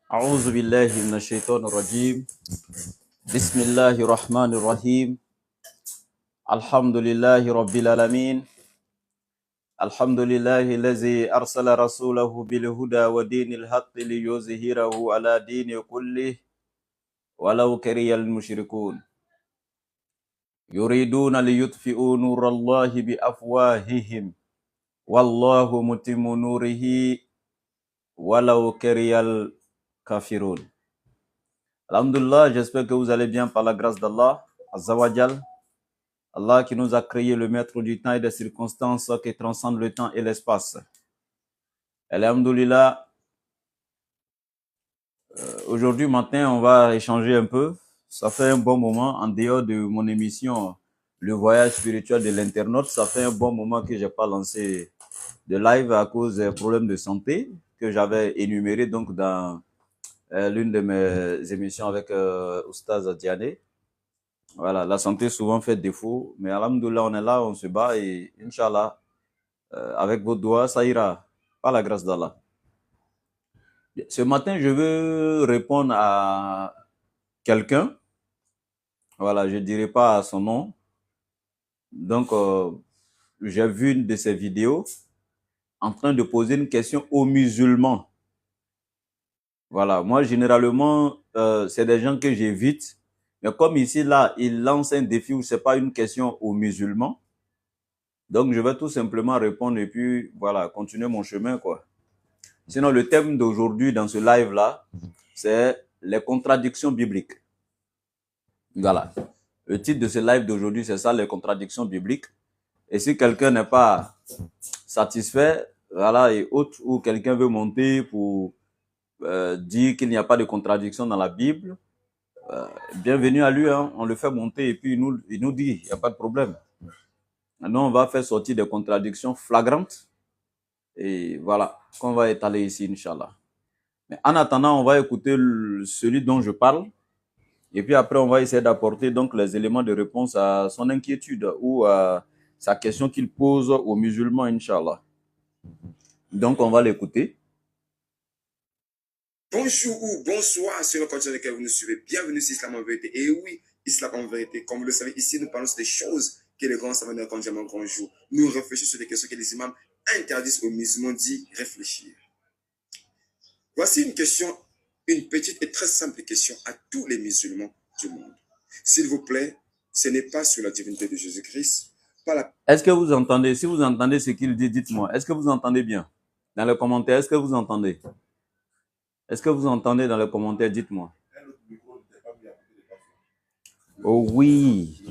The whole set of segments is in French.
أعوذ بالله من الشيطان الرجيم. بسم الله الرحمن الرحيم. الحمد لله رب العالمين. الحمد لله الذي أرسل رسوله بالهدى ودين الحق ليظهره على دين كله ولو كره المشركون. يريدون ليطفئوا نور الله بأفواههم والله متم نوره ولو كره الكافرون. Alhamdulillah, j'espère que vous allez bien par la grâce d'Allah, Azzawajal. Allah qui nous a créé le maître du temps et des circonstances qui transcendent le temps et l'espace. Alhamdulillah, aujourd'hui matin, on va échanger un peu. Ça fait un bon moment, en dehors de mon émission Le voyage spirituel de l'internaute, ça fait un bon moment que je n'ai pas lancé de live à cause des problèmes de santé que j'avais énumérés donc dans l'une de mes émissions avec Oustaz Diané. Voilà, la santé souvent fait défaut, mais alhamdoulilah, on est là, on se bat et Inch'Allah, avec vos doigts, ça ira, par la grâce d'Allah. Ce matin, je veux répondre à quelqu'un. Voilà, je ne dirai pas son nom. Donc, j'ai vu une de ses vidéos en train de poser une question aux musulmans. Voilà, moi, généralement, c'est des gens que j'évite. Mais comme ici, là, il lance un défi où ce n'est pas une question aux musulmans. Donc, je vais tout simplement répondre et puis, voilà, continuer mon chemin, quoi. Sinon, le thème d'aujourd'hui dans ce live-là, c'est les contradictions bibliques. Voilà. Le titre de ce live d'aujourd'hui, c'est ça, les contradictions bibliques. Et si quelqu'un n'est pas satisfait, voilà, et autre, ou quelqu'un veut monter pour dire qu'il n'y a pas de contradiction dans la Bible, bienvenue à lui, hein, on le fait monter et puis il nous dit, il n'y a pas de problème. Maintenant, on va faire sortir des contradictions flagrantes et voilà, qu'on va étaler ici, Inch'Allah. Mais en attendant, on va écouter celui dont je parle et puis après, on va essayer d'apporter donc les éléments de réponse à son inquiétude ou à sa question qu'il pose aux musulmans, Inch'Allah. Donc, on va l'écouter. Bonjour ou bonsoir sur le continent lequel vous nous suivez. Bienvenue sur Islam en vérité. Et oui, Islam en vérité. Comme vous le savez, ici, nous parlons sur des choses que les grands savants ne racontent jamais en grand jour. Nous réfléchissons sur des questions que les imams interdisent aux musulmans d'y réfléchir. Voici une question, une petite et très simple question à tous les musulmans du monde. S'il vous plaît, ce n'est pas sur la divinité de Jésus-Christ. Est-ce que vous entendez? Si vous entendez ce qu'il dit, dites-moi. Est-ce que vous entendez bien? Dans les commentaires, est-ce que vous entendez? Est-ce que vous entendez dans les commentaires? Dites-moi. Oh oui.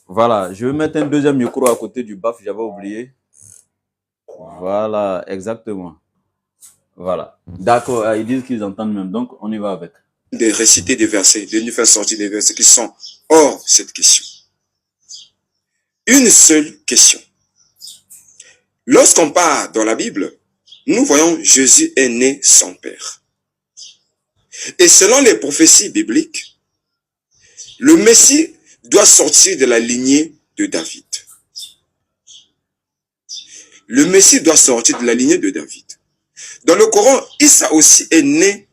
Voilà, je vais mettre un deuxième micro à côté du baf, j'avais oublié. Voilà, exactement. Voilà. D'accord, ils disent qu'ils entendent même, donc on y va avec. De réciter des versets, de nous faire sortir des versets qui sont hors cette question. Une seule question. Lorsqu'on part dans la Bible, nous voyons Jésus est né sans père. Et selon les prophéties bibliques, le Messie doit sortir de la lignée de David. Le Messie doit sortir de la lignée de David. Dans le Coran, Issa aussi est né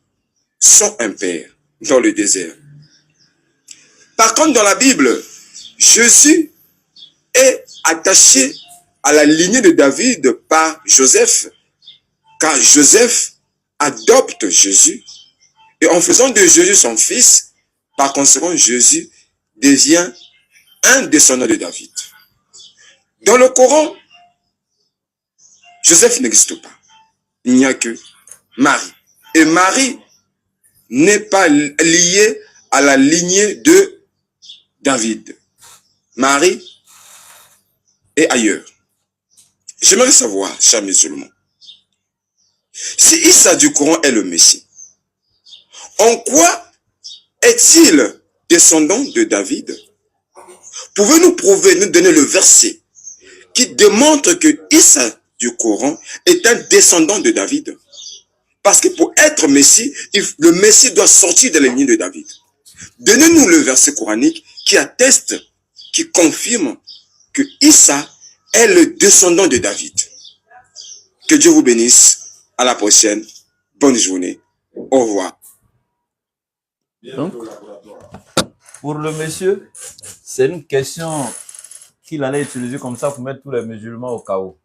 sans un père dans le désert. Par contre, dans la Bible, Jésus est attaché à la lignée de David par Joseph, car Joseph adopte Jésus et en faisant de Jésus son fils, par conséquent, Jésus devient un descendant de David. Dans le Coran, Joseph n'existe pas. Il n'y a que Marie. Et Marie n'est pas liée à la lignée de David. Marie est ailleurs. J'aimerais savoir, chers musulmans, si Issa du Coran est le Messie, en quoi est-il descendant de David? Pouvez-nous prouver, nous donner le verset qui démontre que Issa du Coran est un descendant de David? Parce que pour être Messie, le Messie doit sortir de la lignée de David. Donnez-nous le verset coranique qui atteste, qui confirme que Issa est le descendant de David. Que Dieu vous bénisse. À la prochaine. Bonne journée. Au revoir. Donc, pour le monsieur, c'est une question qu'il allait utiliser comme ça pour mettre tous les musulmans au chaos.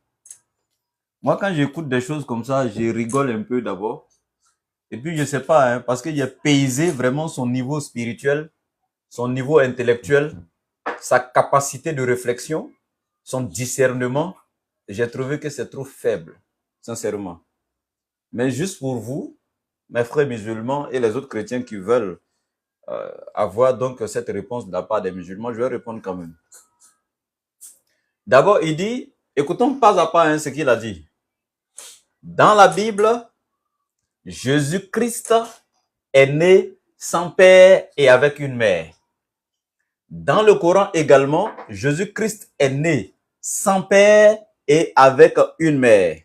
Moi, quand j'écoute des choses comme ça, je rigole un peu d'abord. Et puis, je sais pas, hein, parce qu'il a paysé vraiment son niveau spirituel, son niveau intellectuel, sa capacité de réflexion, son discernement. J'ai trouvé que c'est trop faible, sincèrement. Mais juste pour vous, mes frères musulmans et les autres chrétiens qui veulent avoir donc cette réponse de la part des musulmans, je vais répondre quand même. D'abord, il dit, écoutons pas à pas hein, ce qu'il a dit. Dans la Bible, Jésus-Christ est né sans père et avec une mère. Dans le Coran également, Jésus-Christ est né sans père et avec une mère.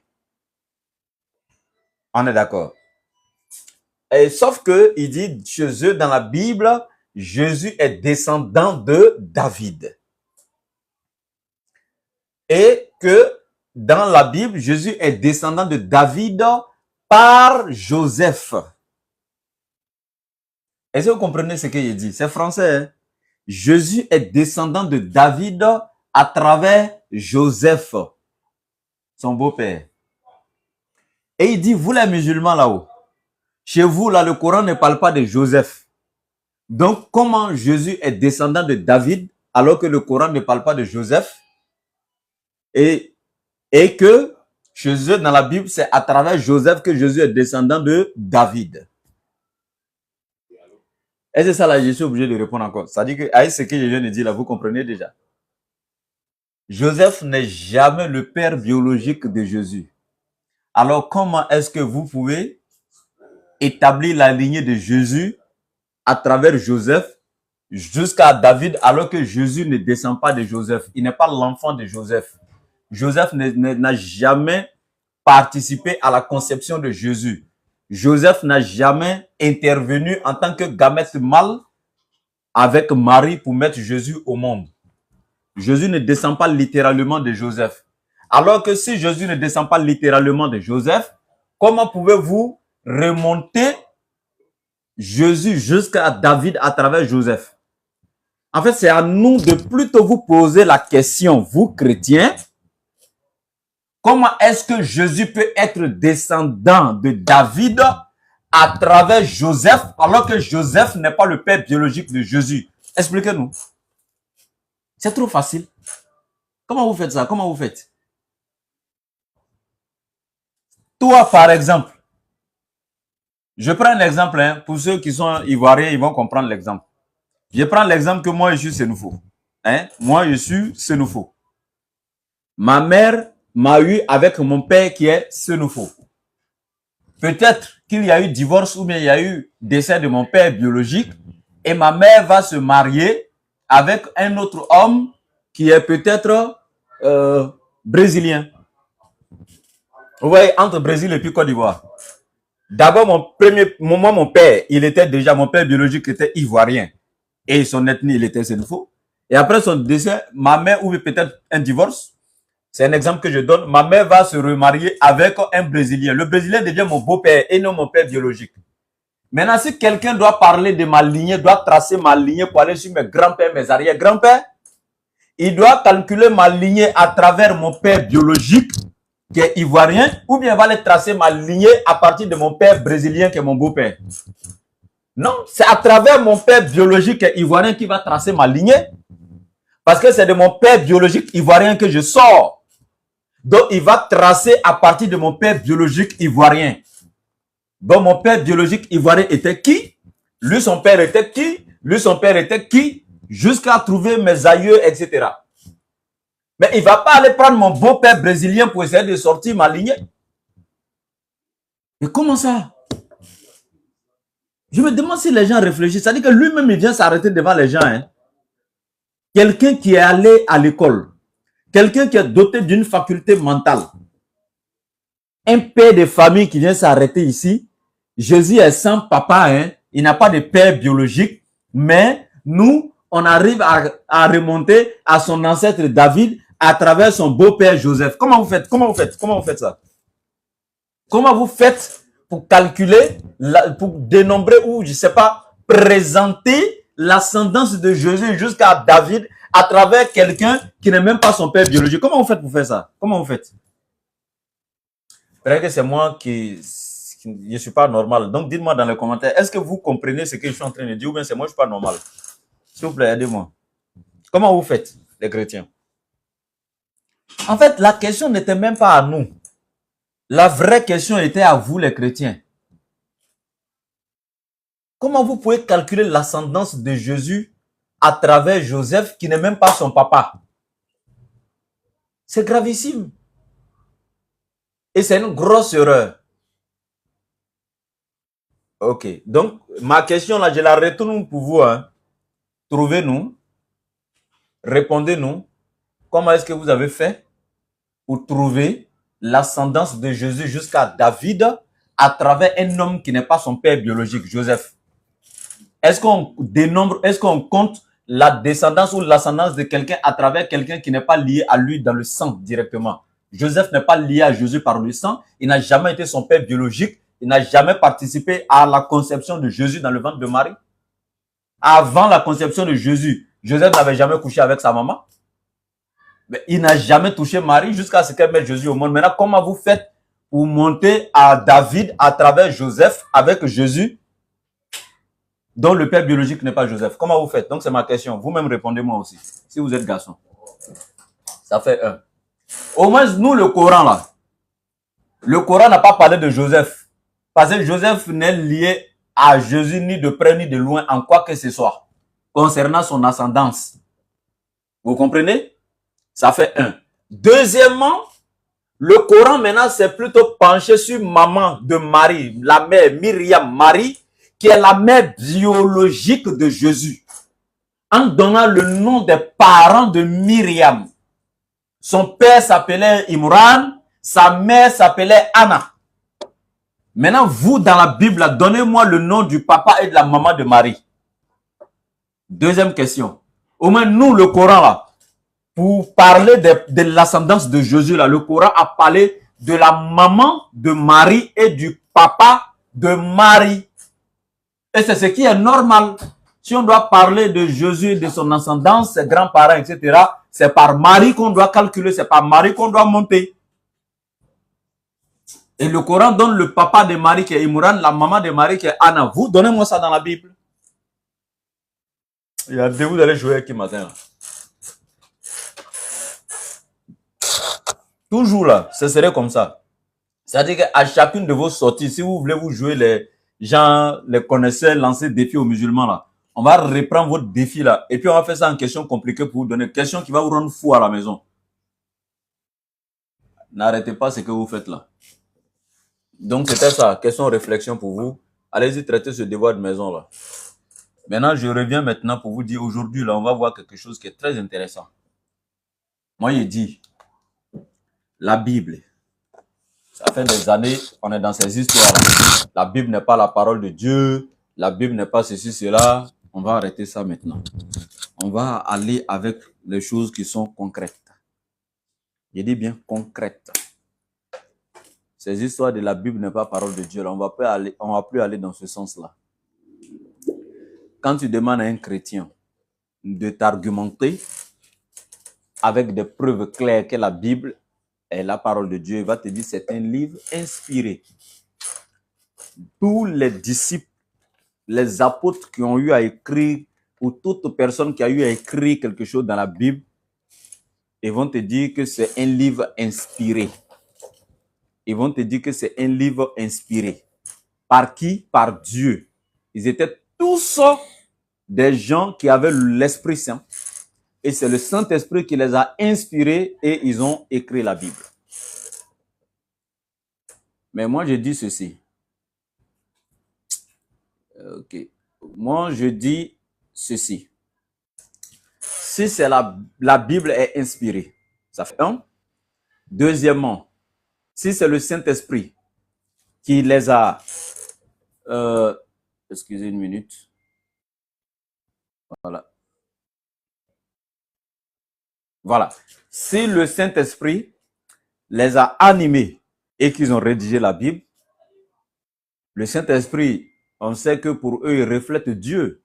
On est d'accord. Sauf que il dit chez eux dans la Bible, Jésus est descendant de David. Et que dans la Bible, Jésus est descendant de David par Joseph. Est-ce que vous comprenez ce qu'il dit? C'est français. Hein? Jésus est descendant de David à travers Joseph, son beau-père. Et il dit, vous les musulmans là-haut, chez vous là, le Coran ne parle pas de Joseph. Donc, comment Jésus est descendant de David alors que le Coran ne parle pas de Joseph? Et que chez eux, dans la Bible, c'est à travers Joseph que Jésus est descendant de David. Et c'est ça là, je suis obligé de répondre encore. Ça dit que, avec ce que je viens de dire là, vous comprenez déjà. Joseph n'est jamais le père biologique de Jésus. Alors, comment est-ce que vous pouvez établir la lignée de Jésus à travers Joseph jusqu'à David alors que Jésus ne descend pas de Joseph? Il n'est pas l'enfant de Joseph. Joseph n'a jamais participé à la conception de Jésus. Joseph n'a jamais intervenu en tant que gamète mâle avec Marie pour mettre Jésus au monde. Jésus ne descend pas littéralement de Joseph. Alors que si Jésus ne descend pas littéralement de Joseph, comment pouvez-vous remonter Jésus jusqu'à David à travers Joseph? En fait, c'est à nous de plutôt vous poser la question, vous chrétiens, comment est-ce que Jésus peut être descendant de David à travers Joseph alors que Joseph n'est pas le père biologique de Jésus? Expliquez-nous. C'est trop facile. Comment vous faites ça? Comment vous faites? Toi, par exemple, je prends un exemple, hein, pour ceux qui sont ivoiriens, ils vont comprendre l'exemple. Je prends l'exemple que moi, je suis Sénoufo. Hein? Moi, je suis Sénoufo. Ma mère m'a eu avec mon père qui est Sénoufo. Peut-être qu'il y a eu divorce ou bien il y a eu décès de mon père biologique et ma mère va se marier avec un autre homme qui est peut-être brésilien. Vous voyez, entre Brésil et puis Côte d'Ivoire. D'abord, mon père, mon père biologique était ivoirien. Et son ethnie, il était sénoufo. Et après son décès, ma mère, ou peut-être un divorce, c'est un exemple que je donne, ma mère va se remarier avec un Brésilien. Le Brésilien devient mon beau-père et non mon père biologique. Maintenant, si quelqu'un doit parler de ma lignée, doit tracer ma lignée pour aller sur mes grands-pères, mes arrière-grands-pères, il doit calculer ma lignée à travers mon père biologique qui est ivoirien, ou bien elle va aller tracer ma lignée à partir de mon père brésilien qui est mon beau-père. Non, c'est à travers mon père biologique qui est ivoirien qui va tracer ma lignée. Parce que c'est de mon père biologique ivoirien que je sors. Donc, il va tracer à partir de mon père biologique ivoirien. Donc, mon père biologique ivoirien était qui? Lui, son père était qui? Lui, son père était qui? Jusqu'à trouver mes aïeux, etc. Mais il ne va pas aller prendre mon beau-père brésilien pour essayer de sortir ma lignée. Mais comment ça? Je me demande si les gens réfléchissent. C'est-à-dire que lui-même, il vient s'arrêter devant les gens. Hein. Quelqu'un qui est allé à l'école, quelqu'un qui est doté d'une faculté mentale, un père de famille qui vient s'arrêter ici. Jésus est sans papa, hein. Il n'a pas de père biologique, mais nous, on arrive à remonter à son ancêtre David à travers son beau-père Joseph. Comment vous faites? Comment vous faites? Comment vous faites ça? Comment vous faites pour calculer, pour dénombrer ou, je ne sais pas, présenter l'ascendance de Jésus jusqu'à David à travers quelqu'un qui n'est même pas son père biologique? Comment vous faites pour faire ça? Comment vous faites? Peut-être que c'est moi qui je ne suis pas normal. Donc, dites-moi dans les commentaires, est-ce que vous comprenez ce que je suis en train de dire ou bien c'est moi je ne suis pas normal? S'il vous plaît, aidez-moi. Comment vous faites, les chrétiens? En fait, la question n'était même pas à nous. La vraie question était à vous, les chrétiens. Comment vous pouvez calculer l'ascendance de Jésus à travers Joseph qui n'est même pas son papa? C'est gravissime. Et c'est une grosse erreur. Ok. Donc, ma question là, je la retourne pour vous. Hein. Trouvez-nous. Répondez-nous. Comment est-ce que vous avez fait pour trouver l'ascendance de Jésus jusqu'à David à travers un homme qui n'est pas son père biologique, Joseph? Est-ce qu'on dénombre, est-ce qu'on compte la descendance ou l'ascendance de quelqu'un à travers quelqu'un qui n'est pas lié à lui dans le sang directement? Joseph n'est pas lié à Jésus par le sang. Il n'a jamais été son père biologique. Il n'a jamais participé à la conception de Jésus dans le ventre de Marie. Avant la conception de Jésus, Joseph n'avait jamais couché avec sa maman. Mais il n'a jamais touché Marie jusqu'à ce qu'elle mette Jésus au monde. Maintenant, comment vous faites pour monter à David à travers Joseph avec Jésus, dont le père biologique n'est pas Joseph? Comment vous faites? Donc, c'est ma question. Vous-même, répondez-moi aussi, si vous êtes garçon. Ça fait 1. Au moins, nous, le Coran, là, le Coran n'a pas parlé de Joseph. Parce que Joseph n'est lié à Jésus ni de près ni de loin en quoi que ce soit, concernant son ascendance. Vous comprenez? Ça fait 1. Deuxièmement, le Coran maintenant s'est plutôt penché sur maman de Marie, la mère Myriam Marie, qui est la mère biologique de Jésus, en donnant le nom des parents de Myriam. Son père s'appelait Imran, sa mère s'appelait Anna. Maintenant, vous, dans la Bible, donnez-moi le nom du papa et de la maman de Marie. Deuxième question. Au moins, nous, le Coran, là, pour parler de l'ascendance de Jésus, là, le Coran a parlé de la maman de Marie et du papa de Marie. Et c'est ce qui est normal. Si on doit parler de Jésus, de son ascendance, ses grands-parents, etc., c'est par Marie qu'on doit calculer, c'est par Marie qu'on doit monter. Et le Coran donne le papa de Marie qui est Imran, la maman de Marie qui est Anna. Vous, donnez-moi ça dans la Bible. Il y a deux, vous allez jouer avec qui matin là. Toujours là, ce serait comme ça. C'est-à-dire qu'à chacune de vos sorties, si vous voulez vous jouer les gens, les connaisseurs, lancer défi aux musulmans là, on va reprendre votre défi là. Et puis on va faire ça en question compliquée pour vous donner. Question qui va vous rendre fou à la maison. N'arrêtez pas ce que vous faites là. Donc c'était ça, question réflexion pour vous. Allez-y traiter ce devoir de maison là. Maintenant, je reviens maintenant pour vous dire aujourd'hui là, on va voir quelque chose qui est très intéressant. Moi, il dit, la Bible, ça fait des années, on est dans ces histoires-là. La Bible n'est pas la parole de Dieu. La Bible n'est pas ceci, cela. On va arrêter ça maintenant. On va aller avec les choses qui sont concrètes. Je dis bien concrètes. Ces histoires de la Bible n'est pas parole de Dieu. Là, on va plus aller dans ce sens-là. Quand tu demandes à un chrétien de t'argumenter avec des preuves claires que la Bible est la parole de Dieu, il va te dire c'est un livre inspiré. Tous les disciples, les apôtres qui ont eu à écrire, ou toute personne qui a eu à écrire quelque chose dans la Bible, ils vont te dire que c'est un livre inspiré. Ils vont te dire que c'est un livre inspiré. Par qui? Par Dieu. Ils étaient tous des gens qui avaient l'Esprit Saint. Et c'est le Saint-Esprit qui les a inspirés et ils ont écrit la Bible. Mais moi, je dis ceci. Ok. Moi, je dis ceci. Si c'est la Bible est inspirée, ça fait un. Deuxièmement, si c'est le Saint-Esprit qui les a... excusez une minute. Voilà. Voilà. Si le Saint-Esprit les a animés et qu'ils ont rédigé la Bible, le Saint-Esprit, on sait que pour eux, il reflète Dieu.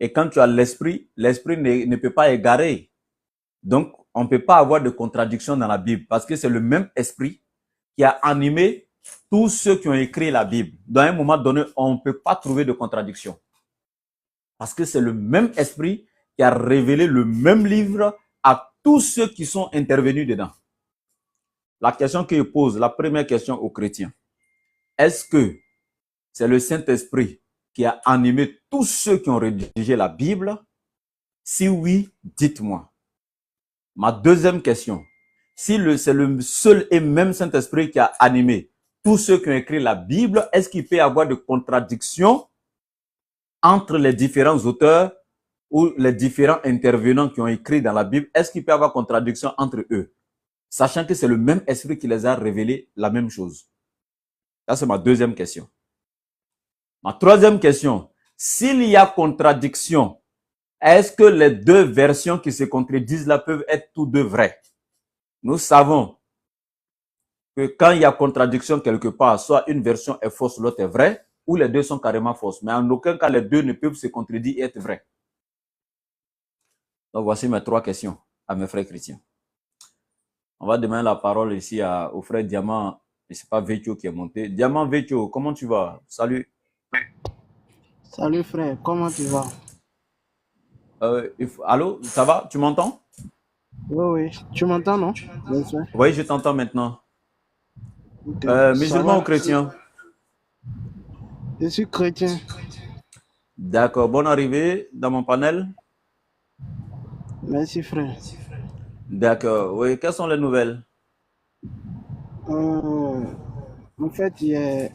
Et quand tu as l'Esprit, l'Esprit ne peut pas égarer. Donc, on ne peut pas avoir de contradiction dans la Bible parce que c'est le même Esprit qui a animé tous ceux qui ont écrit la Bible. Dans un moment donné, on ne peut pas trouver de contradiction. Parce que c'est le même Esprit qui a révélé le même livre à tous ceux qui sont intervenus dedans. La question qu'il pose, la première question aux chrétiens, est-ce que c'est le Saint-Esprit qui a animé tous ceux qui ont rédigé la Bible? Si oui, dites-moi. Ma deuxième question, si c'est le seul et même Saint-Esprit qui a animé tous ceux qui ont écrit la Bible, est-ce qu'il peut y avoir de contradictions entre les différents auteurs ou les différents intervenants qui ont écrit dans la Bible? Est-ce qu'il peut y avoir contradiction entre eux? Sachant que c'est le même esprit qui les a révélé la même chose. Ça, c'est ma deuxième question. Ma troisième question, s'il y a contradiction, est-ce que les deux versions qui se contredisent là peuvent être tous deux vraies? Nous savons que quand il y a contradiction quelque part, soit une version est fausse, l'autre est vraie, ou les deux sont carrément fausses. Mais en aucun cas, les deux ne peuvent se contredire et être vrais. Donc, voici mes trois questions à mes frères chrétiens. On va demander la parole ici au frère Diamant. Et c'est pas Vecchio qui est monté. Diamant Vecchio, comment tu vas? Salut. Salut frère, comment tu vas? Allô, ça va? Tu m'entends? Oui, tu m'entends, non? Oui, je t'entends maintenant. Okay. Musulman ou chrétien? Je suis chrétien. D'accord, bonne arrivée dans mon panel. Merci frère. D'accord, oui, quelles sont les nouvelles? En fait, il y a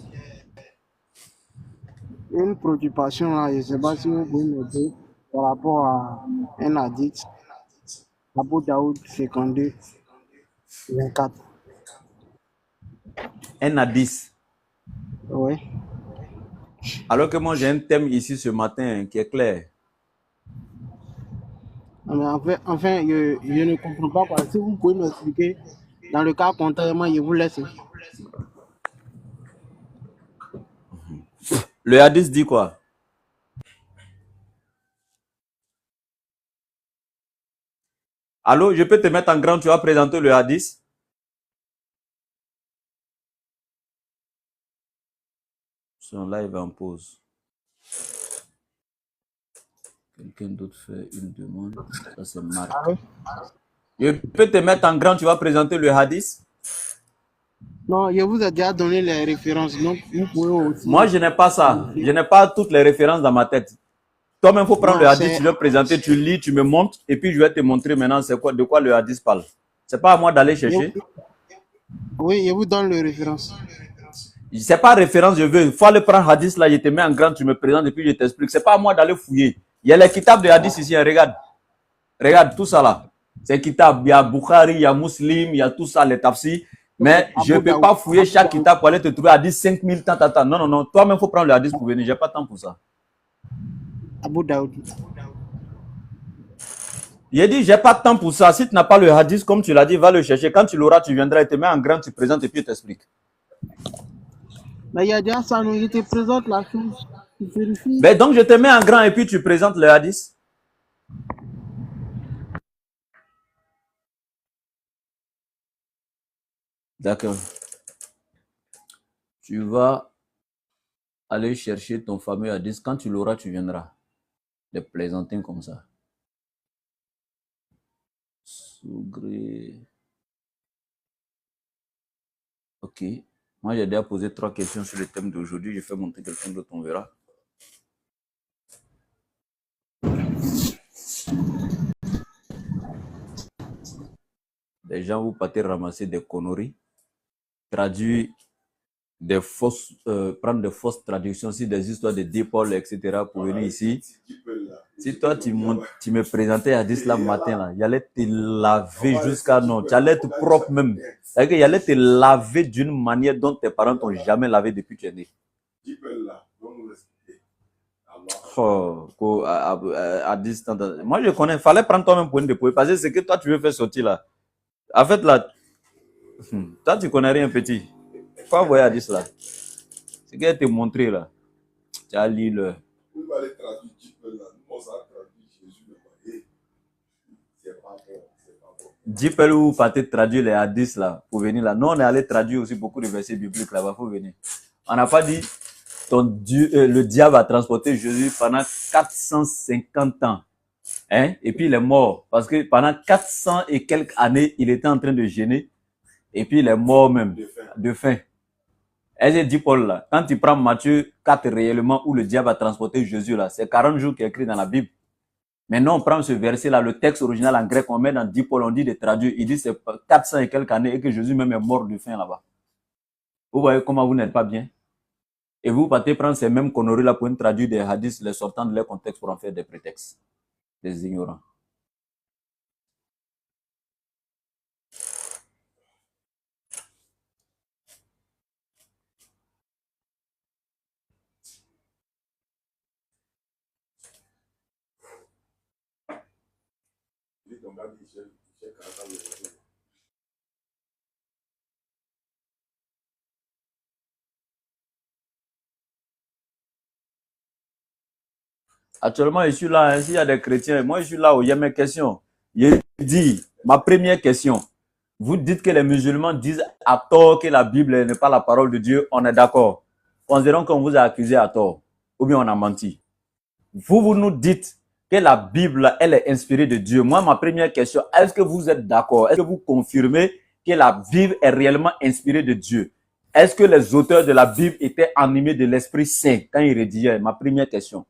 une préoccupation là, je ne sais pas si vous pouvez m'aider par rapport à un hadith, Abu Daoud 52, 24. Un à 10. Oui. Alors que moi, j'ai un thème ici ce matin qui est clair. Mais enfin, je ne comprends pas quoi. Si vous pouvez m'expliquer, dans le cas contraire, moi, je vous laisse. Le hadith dit quoi? Allô, je peux te mettre en grand, tu vas présenter le hadith? Son live en pause. Quelqu'un d'autre fait une demande. Ça, c'est Marc. Allô? Je peux te mettre en grand, tu vas présenter le hadith? Non, je vous ai déjà donné les références, donc vous pouvez aussi. Moi, je n'ai pas ça. Je n'ai pas toutes les références dans ma tête. Toi-même, il faut prendre le hadith, tu veux présenter, tu lis, tu me montres, et puis je vais te montrer maintenant de quoi le hadith parle. C'est pas à moi d'aller chercher. Oui, je vous donne les références. C'est pas référence, je veux. Il faut aller prendre hadith là, je te mets en grand, tu me présentes et puis je t'explique. C'est pas à moi d'aller fouiller. Il y a les kitabs de hadith ici, hein, regarde. Regarde tout ça là. C'est kitab. Il y a Bukhari, il y a Muslim, il y a tout ça, les tafsir. Mais je ne peux pas fouiller chaque kitab pour aller te trouver hadith 5000 tant. Non, non, non. Toi-même, il faut prendre le hadith pour venir. J'ai pas de temps pour ça. Abu Daoud. J'ai dit, j'ai pas de temps pour ça. Si tu n'as pas le hadith, comme tu l'as dit, va le chercher. Quand tu l'auras, tu viendras et te mets en grand, tu présentes et puis tu t'expliques. Mais il y a déjà ça, nous, je te présente la chose. Tu vérifies. Mais donc, je te mets en grand et puis tu présentes le hadith. D'accord. Tu vas aller chercher ton fameux hadith. Quand tu l'auras, tu viendras. De plaisanter comme ça. Sougré. Ok. Moi, j'ai déjà posé 3 questions sur le thème d'aujourd'hui. Je fais monter quelqu'un d'autre, on verra. Des gens, vous partez ramasser des conneries, traduire des fausses, prendre de fausses traductions sur des histoires de Paul, etc. pour venir ici. Si toi, tu me présentais à 10 là matin, là, j'allais te laver jusqu'à non. Tu allais être propre même. C'est-à-dire qu'il allait te laver d'une manière dont tes parents t'ont jamais lavé depuis que tu es né. Oh, à distance. Moi, je connais. Il fallait prendre toi-même pour une dépôt. Parce que c'est que toi, tu veux faire sortir là. En fait, là, toi, tu connais rien, petit. Faut envoyer à 10 là. C'est qu'elle te montré là. Tu as lu le. Dipel ou partez traduire les hadiths là pour venir là. Nous, on est allé traduire aussi beaucoup de versets bibliques là-bas. Faut venir. On n'a pas dit le diable a transporté Jésus pendant 450 ans. Hein? Et puis il est mort. Parce que pendant 400 et quelques années, il était en train de gêner. Et puis il est mort même. De faim. Et j'ai dit Paul là, quand tu prends Matthieu 4 réellement où le diable a transporté Jésus là, c'est 40 jours qui est écrit dans la Bible. Maintenant, on prend ce verset là, le texte original en grec, on met dans 10 Paul, on dit de traduire. Il dit c'est 400 et quelques années et que Jésus même est mort de faim là-bas. Vous voyez comment vous n'êtes pas bien? Et vous partez prendre ces mêmes conneries là pour traduire des hadiths, les sortant de leur contexte pour en faire des prétextes. Des ignorants. Actuellement, je suis là, hein, s'il y a des chrétiens, moi je suis là où il y a mes questions. Je dis, ma première question, vous dites que les musulmans disent à tort que la Bible n'est pas la parole de Dieu, on est d'accord. Considérons qu'on vous a accusé à tort, ou bien on a menti. Vous nous dites que la Bible, elle est inspirée de Dieu. Moi, ma première question, est-ce que vous êtes d'accord? Est-ce que vous confirmez que la Bible est réellement inspirée de Dieu? Est-ce que les auteurs de la Bible étaient animés de l'Esprit Saint quand ils rédigeaient? Ma première question.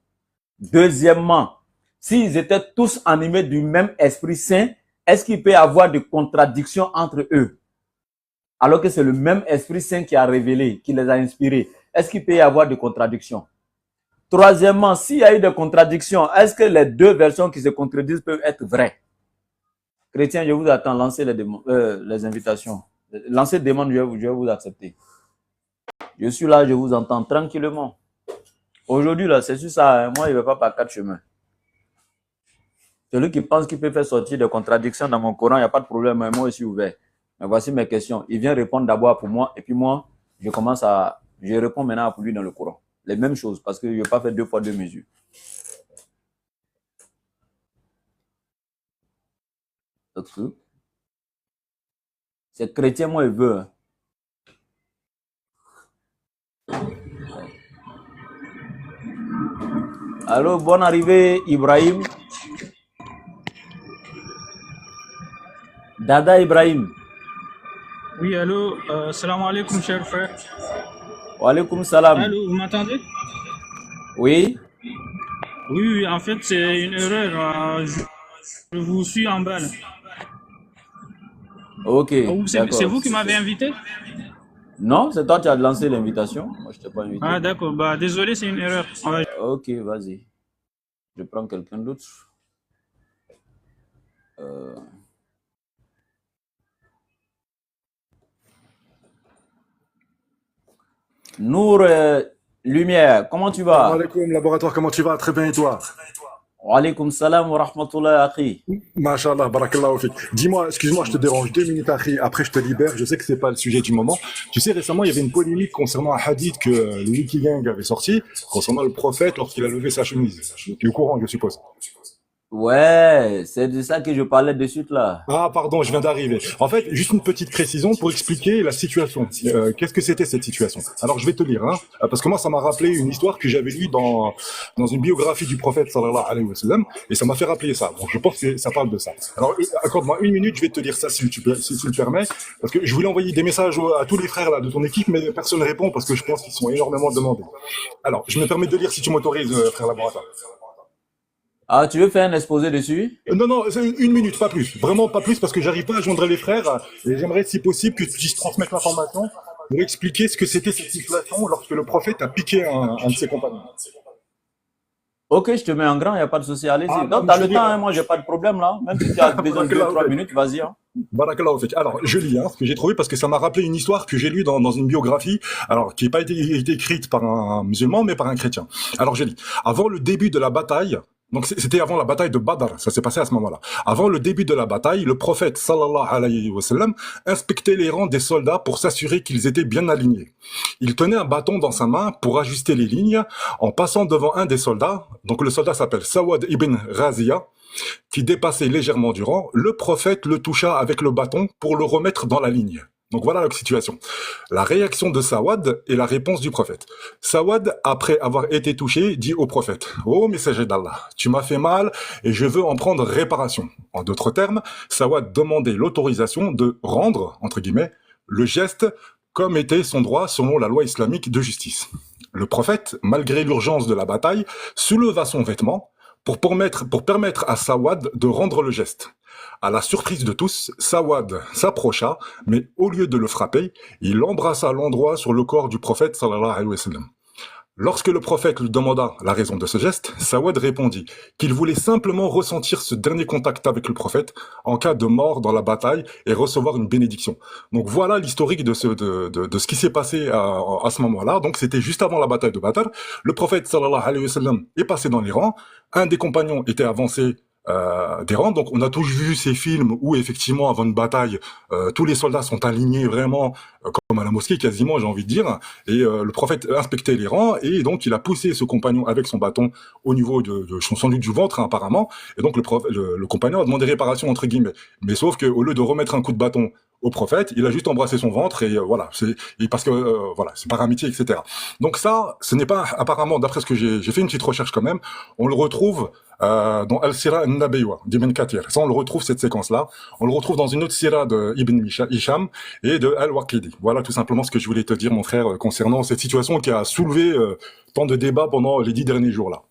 Deuxièmement, s'ils étaient tous animés du même Esprit Saint, est-ce qu'il peut y avoir des contradictions entre eux? Alors que c'est le même Esprit Saint qui a révélé, qui les a inspirés. Est-ce qu'il peut y avoir des contradictions? Troisièmement, s'il y a eu des contradictions, est-ce que les deux versions qui se contredisent peuvent être vraies? Chrétiens, je vous attends, lancez les invitations. Lancez des demandes, je vais vous accepter. Je suis là, je vous entends tranquillement. Aujourd'hui, là, c'est sur ça, hein, moi, je ne vais pas par 4 chemins. Celui qui pense qu'il peut faire sortir des contradictions dans mon Coran, il n'y a pas de problème, mais moi, je suis ouvert. Mais voici mes questions. Il vient répondre d'abord pour moi, et puis moi, je réponds maintenant pour lui dans le Coran. Les mêmes choses, parce que je ne vais pas faire 2 fois 2 mesures. C'est chrétien, moi, il veut. Allô, bonne arrivée, Ibrahim. Dada Ibrahim. Oui, allô, salam alaikum, cher frère. Wa alaikum salam. Allô, vous m'entendez? Oui. Oui, en fait, c'est une erreur. Je vous suis en bas. Ok. C'est vous qui m'avez invité? Non, c'est toi qui as lancé l'invitation. Moi, je t'ai pas invité. Ah, d'accord. Bah, désolé, c'est une erreur. Ok, vas-y. Je prends quelqu'un d'autre. Nour Lumière, comment tu vas? Salam alaikum, laboratoire, comment tu vas? Très bien, et toi? Wa alaikum salam wa rahmatullah, akhi. Masha'Allah, barakallahu fik. Dis-moi, excuse-moi, je te dérange 2 minutes, akhi. Après, je te libère. Je sais que c'est pas le sujet du moment. Tu sais, récemment, il y avait une polémique concernant un hadith que le Wiki Gang avait sorti, concernant le prophète lorsqu'il a levé sa chemise. Tu es au courant, je suppose. Ouais, c'est de ça que je parlais de suite là. Ah, pardon, je viens d'arriver. En fait, juste une petite précision pour expliquer la situation. Qu'est-ce que c'était cette situation? Alors, je vais te lire, hein, parce que moi, ça m'a rappelé une histoire que j'avais lue dans une biographie du prophète, sallallahu alayhi wa sallam, et ça m'a fait rappeler ça. Donc, je pense que ça parle de ça. Alors, accorde-moi une minute, je vais te lire ça si tu le permets, parce que je voulais envoyer des messages à tous les frères là de ton équipe, mais personne ne répond parce que je pense qu'ils sont énormément demandés. Alors, je me permets de lire si tu m'autorises, frère laboratoire. Ah, tu veux faire un exposé dessus? Non, non, c'est une minute, pas plus. Vraiment pas plus, parce que j'arrive pas à joindre les frères. Et j'aimerais, si possible, que tu puisses transmettre l'information pour expliquer ce que c'était cette situation lorsque le prophète a piqué un de ses compagnons. Ok, je te mets en grand, il n'y a pas de souci. Allez-y. Ah, Donc, donc t'as je le lis. temps, hein, moi, j'ai pas de problème là. Même si tu as besoin de 2-3 minutes, vas-y. Hein. Barakallahu fik. Alors, je lis ce que j'ai trouvé parce que ça m'a rappelé une histoire que j'ai lue dans une biographie, alors qui n'a pas été écrite par un musulman, mais par un chrétien. Alors, je lis. Avant le début de la bataille, donc c'était avant la bataille de Badr, ça s'est passé à ce moment-là. Avant le début de la bataille, le prophète sallallahu alayhi wa sallam inspectait les rangs des soldats pour s'assurer qu'ils étaient bien alignés. Il tenait un bâton dans sa main pour ajuster les lignes en passant devant un des soldats. Donc le soldat s'appelle Sawad ibn Razia, qui dépassait légèrement du rang. Le prophète le toucha avec le bâton pour le remettre dans la ligne. Donc voilà la situation. La réaction de Sawad et la réponse du prophète. Sawad, après avoir été touché, dit au prophète: Ô messager d'Allah, tu m'as fait mal et je veux en prendre réparation. En d'autres termes, Sawad demandait l'autorisation de rendre, entre guillemets, le geste comme était son droit selon la loi islamique de justice. Le prophète, malgré l'urgence de la bataille, souleva son vêtement pour permettre à Sawad de rendre le geste. À la surprise de tous, Sawad s'approcha, mais au lieu de le frapper, il embrassa l'endroit sur le corps du prophète sallallahu alayhi wa sallam. Lorsque le prophète lui demanda la raison de ce geste, Sawad répondit qu'il voulait simplement ressentir ce dernier contact avec le prophète en cas de mort dans la bataille et recevoir une bénédiction. Donc voilà l'historique de ce qui s'est passé à ce moment-là. Donc c'était juste avant la bataille de Badr. Le prophète sallallahu alayhi wa sallam est passé dans les rangs. Un des compagnons était avancé des rangs. Donc on a tous vu ces films où effectivement avant une bataille, tous les soldats sont alignés vraiment comme à la mosquée quasiment, j'ai envie de dire. Et le prophète inspectait les rangs et donc il a poussé ce compagnon avec son bâton au niveau de sans doute du ventre apparemment. Et donc le compagnon a demandé réparation entre guillemets. Mais sauf que au lieu de remettre un coup de bâton au prophète, il a juste embrassé son ventre et voilà, parce que voilà, c'est par amitié, etc. Donc ça, ce n'est pas apparemment, d'après ce que j'ai fait une petite recherche quand même, on le retrouve dans Al-Sira al-Nabiyya d'Ibn Kathir. Ça, on le retrouve cette séquence-là. On le retrouve dans une autre sira de Ibn Hisham et de Al-Waqidi. Voilà tout simplement ce que je voulais te dire, mon frère, concernant cette situation qui a soulevé tant de débats pendant les 10 derniers jours là.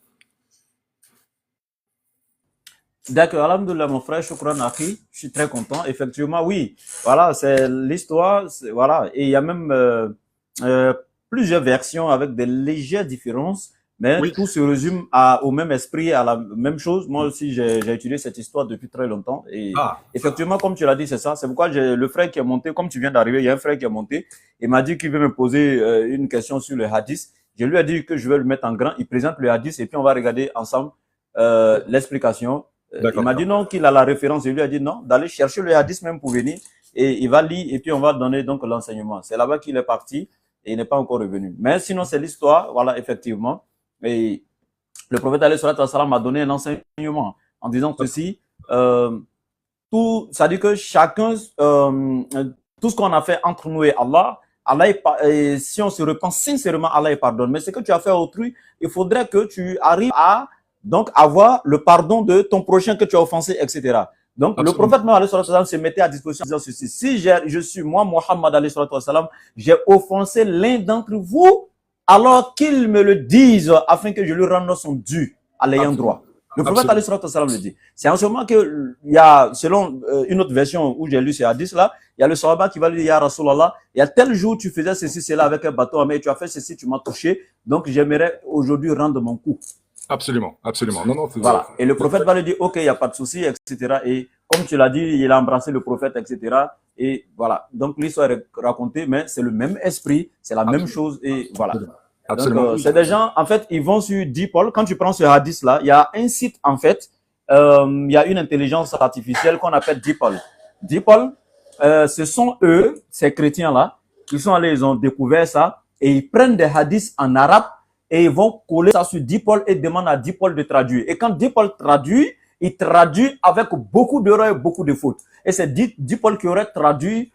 D'accord, alhamdoulilah, mon frère, shukran akhi, je suis très content. Effectivement, oui, voilà, c'est l'histoire, voilà, et il y a même euh, plusieurs versions avec des légères différences, mais Oui. tout se résume au même esprit, à la même chose. Moi aussi, j'ai étudié cette histoire depuis très longtemps, et Ah, effectivement, comme tu l'as dit, c'est ça. C'est pourquoi j'ai le frère qui est monté, comme tu viens d'arriver, il y a un frère qui est monté, et m'a dit qu'il veut me poser une question sur le hadith. Je lui ai dit que je vais le mettre en grand, il présente le hadith, et puis on va regarder ensemble l'explication. Il d'accord. m'a dit non, qu'il a la référence. Je lui ai dit non, d'aller chercher le hadith même pour venir. Et il va lire et puis on va donner donc l'enseignement. C'est là-bas qu'il est parti et il n'est pas encore revenu. Mais sinon, c'est l'histoire, voilà, effectivement. Et le prophète alayhi salatu wassalam m'a donné un enseignement en disant ceci. Ça dit que chacun, tout ce qu'on a fait entre nous et Allah, et si on se repent sincèrement, Allah pardonne. Mais ce que tu as fait autrui, il faudrait que tu arrives à donc avoir le pardon de ton prochain que tu as offensé, etc. Donc Absolument. le prophète Mohammed se mettait à disposition en disant ceci: si je suis moi, Mohammed, j'ai offensé l'un d'entre vous, alors qu'il me le dise afin que je lui rende son dû à l'ayant droit. Le prophète le dit. C'est en ce moment qu'il y a, selon une autre version où j'ai lu ces hadiths-là, il y a le sahaba qui va lui dire: Ya Rasulallah, il y a tel jour tu faisais ceci, cela avec un bâton, mais tu as fait ceci, tu m'as touché, donc j'aimerais aujourd'hui rendre mon coup. Absolument, absolument. Non, non, Voilà. Et le prophète va lui dire: ok, il n'y a pas de souci, etc. Et comme tu l'as dit, il a embrassé le prophète, etc. Et voilà. Donc l'histoire est racontée, mais c'est le même esprit, c'est la même chose, et voilà. absolument. Donc, c'est des gens, en fait, ils vont sur Dipol. Quand tu prends ce hadith-là, il y a un site, en fait, il y a une intelligence artificielle qu'on appelle Dipol. Dipol, ce sont eux, ces chrétiens-là, qui sont allés, ils ont découvert ça, et ils prennent des hadiths en arabe, et ils vont coller ça sur Dipol et demandent à Dipol de traduire. Et quand Dipol traduit, il traduit avec beaucoup d'erreurs et beaucoup de fautes. Et c'est dit Paul qui aurait traduit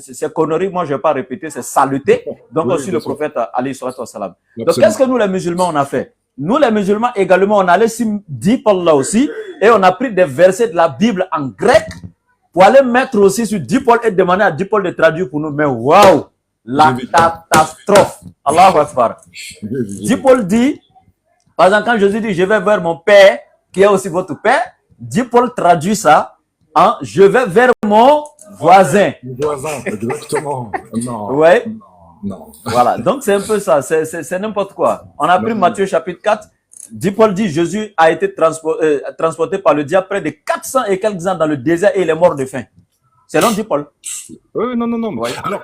ces conneries, moi je ne vais pas répéter, c'est saleté. Donc Oui, aussi bien le sûr. prophète alayhi salatu wassalam. Donc Absolument. qu'est-ce que nous les musulmans on a fait? Nous les musulmans également on allait dit Paul là aussi et on a pris des versets de la Bible en grec pour aller mettre aussi sur dit Paul et demander à dit Paul de traduire pour nous. Mais waouh, la catastrophe. Allahu Akbar. Dit Paul dit, par exemple quand Jésus dit je vais vers mon Père qui est aussi votre Père, dit Paul traduit ça en je vais vers mon voisin. Voisin, exactement. Non. Ouais. Non. Voilà, donc c'est un peu ça, c'est n'importe quoi. On a pris Matthieu chapitre 4, Paul dit Jésus a été transporté par le diable près de 400 et quelques ans dans le désert et il est mort de faim. C'est l'homme dit Paul. Oui, non. Ouais. Alors,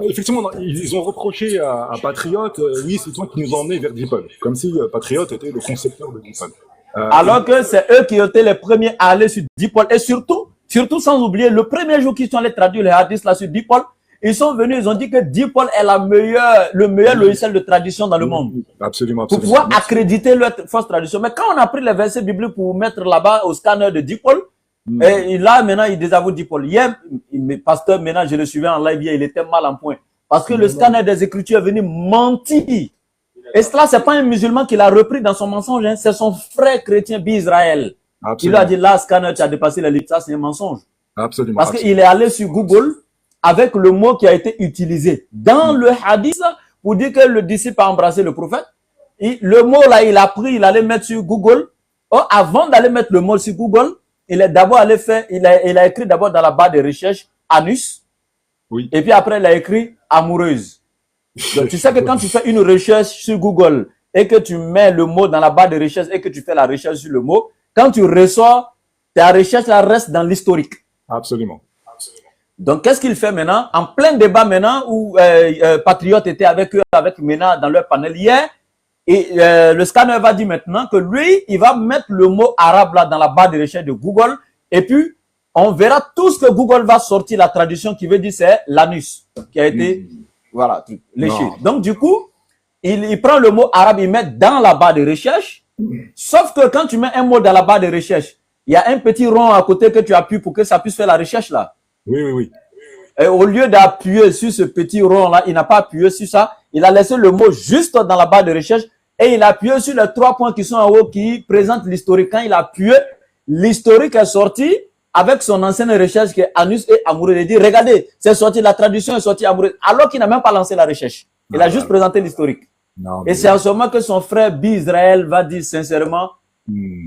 effectivement, ils ont reproché à Patriote, oui, c'est toi qui nous as emmenés vers Paul. Comme si Patriote était le concepteur de Paul. Alors que c'est eux qui étaient les premiers à aller sur Paul. Et surtout sans oublier, le premier jour qu'ils sont allés traduire les hadiths là sur Paul, ils sont venus, ils ont dit que Paul est le meilleur logiciel de traduction dans le monde. Absolument. Pour pouvoir accréditer leur fausse traduction. Mais quand on a pris les versets bibliques pour mettre là-bas au scanner de Paul, et là, maintenant, il désavoue Paul. Hier, pasteur, maintenant, je le suivais en live hier, il était mal en point. Parce que le scanner des Écritures est venu mentir. Et cela, c'est pas un musulman qui l'a repris dans son mensonge, hein. C'est son frère chrétien d'Israël. Il lui a dit, là, scanner, tu as dépassé la limite. Ça, c'est un mensonge. Absolument. Parce qu'il est allé sur Google avec le mot qui a été utilisé dans le hadith pour dire que le disciple a embrassé le prophète. Le mot là, il a pris, il allait mettre sur Google. Oh, avant d'aller mettre le mot sur Google, il est d'abord allé faire, il a écrit d'abord dans la barre de recherche anus. Oui. Et puis après, il a écrit amoureuse. Donc, tu sais que quand tu fais une recherche sur Google et que tu mets le mot dans la barre de recherche et que tu fais la recherche sur le mot, quand tu ressors, ta recherche là reste dans l'historique. Absolument. Donc, qu'est-ce qu'il fait maintenant? En plein débat maintenant, où Patriote était avec eux, avec Mena dans leur panel hier, et le scanner va dire maintenant que lui, il va mettre le mot arabe là dans la barre de recherche de Google, et puis on verra tout ce que Google va sortir, la traduction qui veut dire c'est l'anus, qui a été, voilà, léché. Donc, du coup, il prend le mot arabe, il met dans la barre de recherche, sauf que quand tu mets un mot dans la barre de recherche, il y a un petit rond à côté que tu appuies pour que ça puisse faire la recherche là. Oui. Et au lieu d'appuyer sur ce petit rond-là, il n'a pas appuyé sur ça. Il a laissé le mot juste dans la barre de recherche et il a appuyé sur les 3 points qui sont en haut qui présentent l'historique. Quand il a appuyé, l'historique est sorti avec son ancienne recherche qui est anus et amoureux. Il dit, regardez, c'est sorti, la traduction est sortie amoureux. Alors qu'il n'a même pas lancé la recherche. Il a juste présenté l'historique. Et c'est en ce moment que son frère Israël va dire sincèrement,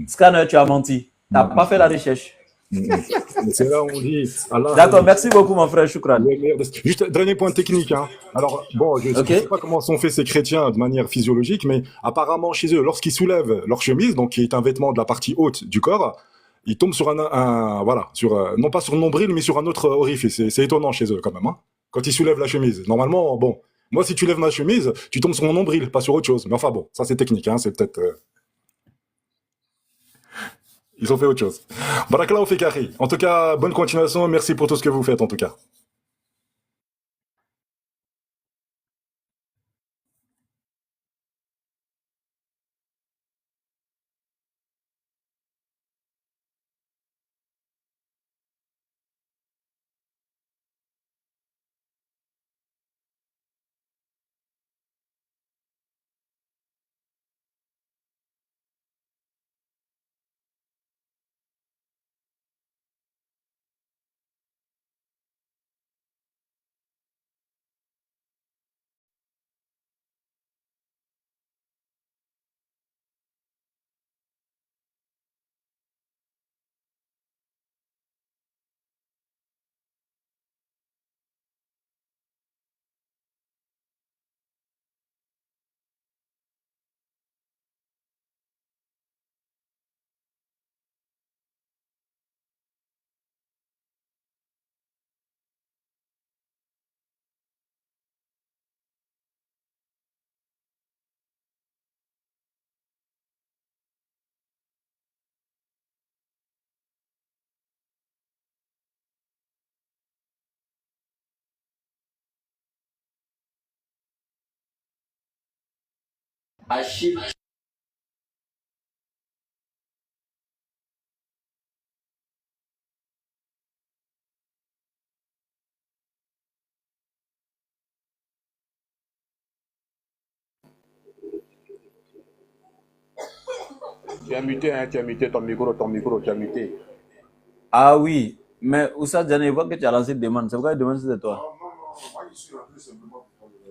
Scanner, tu as menti. Tu n'as pas fait la recherche. C'est là où on dit. D'accord, merci beaucoup mon frère, Choukran. Juste dernier point technique. Hein. Alors, bon, je ne sais pas comment sont faits ces chrétiens de manière physiologique, mais apparemment chez eux, lorsqu'ils soulèvent leur chemise, donc qui est un vêtement de la partie haute du corps, ils tombent sur voilà, sur non pas sur le nombril, mais sur un autre orifice. C'est étonnant chez eux quand même. Hein, quand ils soulèvent la chemise. Normalement, bon, moi si tu lèves ma chemise, tu tombes sur mon nombril, pas sur autre chose. Mais enfin bon, ça c'est technique. Hein, c'est peut-être. Ils ont fait autre chose. Barakallahu fik akhi. En tout cas, bonne continuation. Merci pour tout ce que vous faites, en tout cas. Achille. Tu as muté, hein, tu as muté ton micro, tu as muté. Ah oui, mais Oussa Diané, je vois que tu as lancé une demande. C'est pourquoi il demande si c'est toi.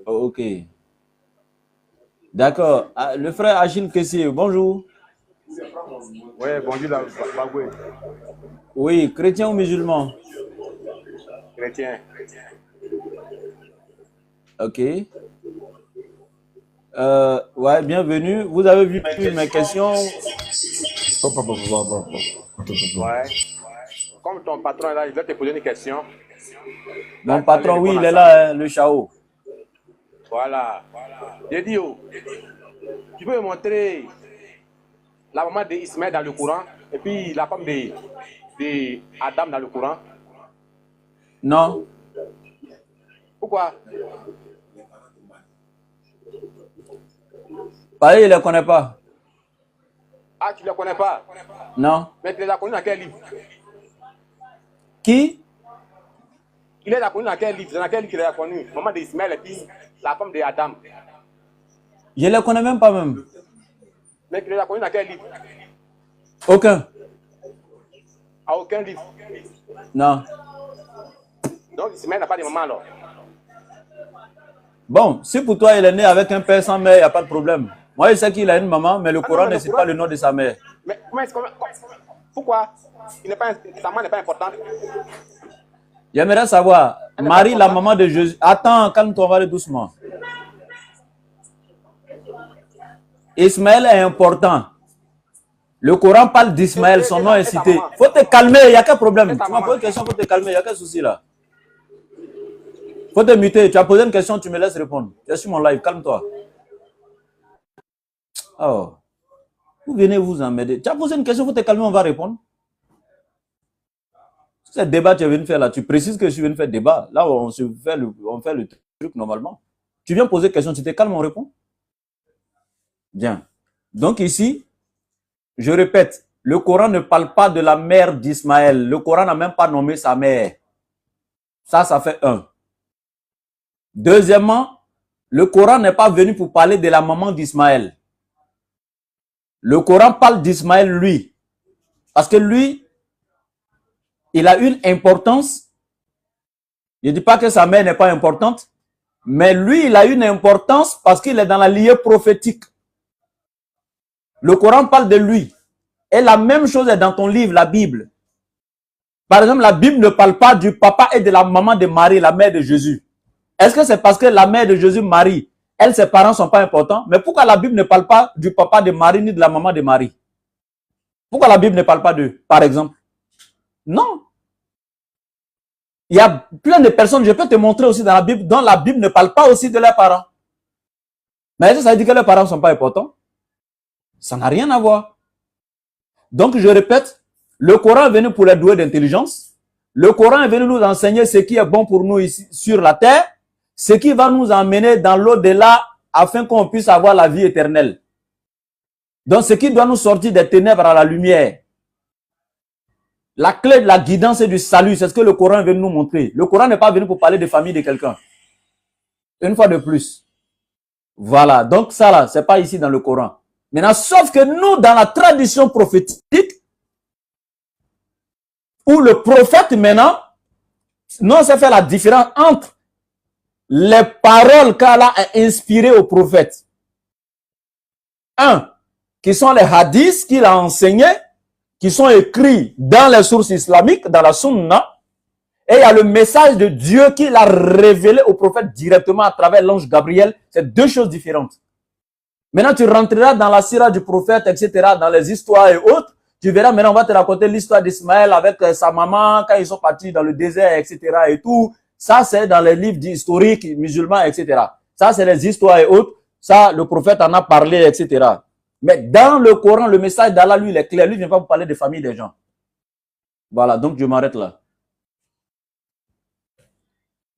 Oh, ok. D'accord. Ah, le frère Achille Kessier, bonjour. Ouais, bonjour, Bagoué, Oui, chrétien ou musulman? chrétien. Ok. Ouais, bienvenue. Vous avez vu mes questions? Ouais. Comme ton patron est là, il va te poser une question. Mon Là, patron, allez oui, répondre il à est ça. là, hein, le Chao. Voilà. J'ai dit, oh, tu peux me montrer la maman d'Ismaël dans le Coran et puis la femme de Adam dans le Coran? Non. Pourquoi? Parce qu'il ne les connaît pas. Ah, tu ne les connais pas? Non. Mais tu les as connus dans quel livre? Qui? Il les a connus dans quel livre? Dans quel livre tu les as connus? Maman d'Ismaël et puis la femme de Adam. Je ne les connais même pas même. Mais tu les as connus dans quel livre? Aucun. À aucun livre. Non. Donc Ismaël n'a pas de maman alors. Bon, si pour toi il est né avec un père sans mère, il n'y a pas de problème. Moi, je sais qu'il a une maman, mais le Coran ne cite pas le nom de sa mère. Mais pourquoi sa maman n'est pas importante? J'aimerais savoir, Marie, la maman de Jésus. Attends, calme-toi, on va aller doucement. Ismaël est important. Le Coran parle d'Ismaël, son nom est cité. Faut te calmer, il n'y a qu'un problème. Tu m'as posé une question, faut te calmer, il n'y a qu'un souci là. Faut te muter. Tu as posé une question, tu me laisses répondre. Tu es sur mon live, calme-toi. Oh. Vous venez vous emmerder. Tu as posé une question, faut te calmer, on va répondre. C'est débat que tu es venu faire là. Tu précises que je suis venu faire débat. Là, on fait le truc normalement. Tu viens poser une question, tu te calmes, on répond. Bien. Donc ici, je répète, le Coran ne parle pas de la mère d'Ismaël. Le Coran n'a même pas nommé sa mère. Ça fait un. Deuxièmement, le Coran n'est pas venu pour parler de la maman d'Ismaël. Le Coran parle d'Ismaël, lui. Parce que lui, il a une importance. Je ne dis pas que sa mère n'est pas importante, mais lui, il a une importance parce qu'il est dans la lignée prophétique. Le Coran parle de lui. Et la même chose est dans ton livre, la Bible. Par exemple, la Bible ne parle pas du papa et de la maman de Marie, la mère de Jésus. Est-ce que c'est parce que la mère de Jésus, Marie, elle, ses parents ne sont pas importants? Mais pourquoi la Bible ne parle pas du papa de Marie ni de la maman de Marie? Pourquoi la Bible ne parle pas d'eux, par exemple? Non. Il y a plein de personnes, je peux te montrer aussi dans la Bible, dont la Bible ne parle pas aussi de leurs parents. Mais est-ce que ça veut dire que leurs parents ne sont pas importants? Ça n'a rien à voir. Donc, je répète, le Coran est venu pour les doués d'intelligence. Le Coran est venu nous enseigner ce qui est bon pour nous ici sur la terre, ce qui va nous emmener dans l'au-delà afin qu'on puisse avoir la vie éternelle. Donc, ce qui doit nous sortir des ténèbres à la lumière. La clé de la guidance et du salut, c'est ce que le Coran est venu nous montrer. Le Coran n'est pas venu pour parler de famille de quelqu'un. Une fois de plus. Voilà. Donc, ça là, c'est pas ici dans le Coran. Maintenant, sauf que nous, dans la tradition prophétique, où le prophète maintenant, non, ça fait la différence entre les paroles qu'Allah a inspirées au prophète. Un, qui sont les hadiths qu'il a enseignés, qui sont écrits dans les sources islamiques, dans la sunna, et il y a le message de Dieu qu'il a révélé au prophète directement à travers l'ange Gabriel. C'est deux choses différentes. Maintenant, tu rentreras dans la sira du prophète, etc., dans les histoires et autres. Tu verras, maintenant, on va te raconter l'histoire d'Ismaël avec sa maman, quand ils sont partis dans le désert, etc., et tout. Ça, c'est dans les livres historiques musulmans, etc. Ça, c'est les histoires et autres. Ça, le prophète en a parlé, etc. Mais dans le Coran, le message d'Allah, lui, il est clair. Lui, il ne vient pas vous parler des familles des gens. Voilà, donc je m'arrête là.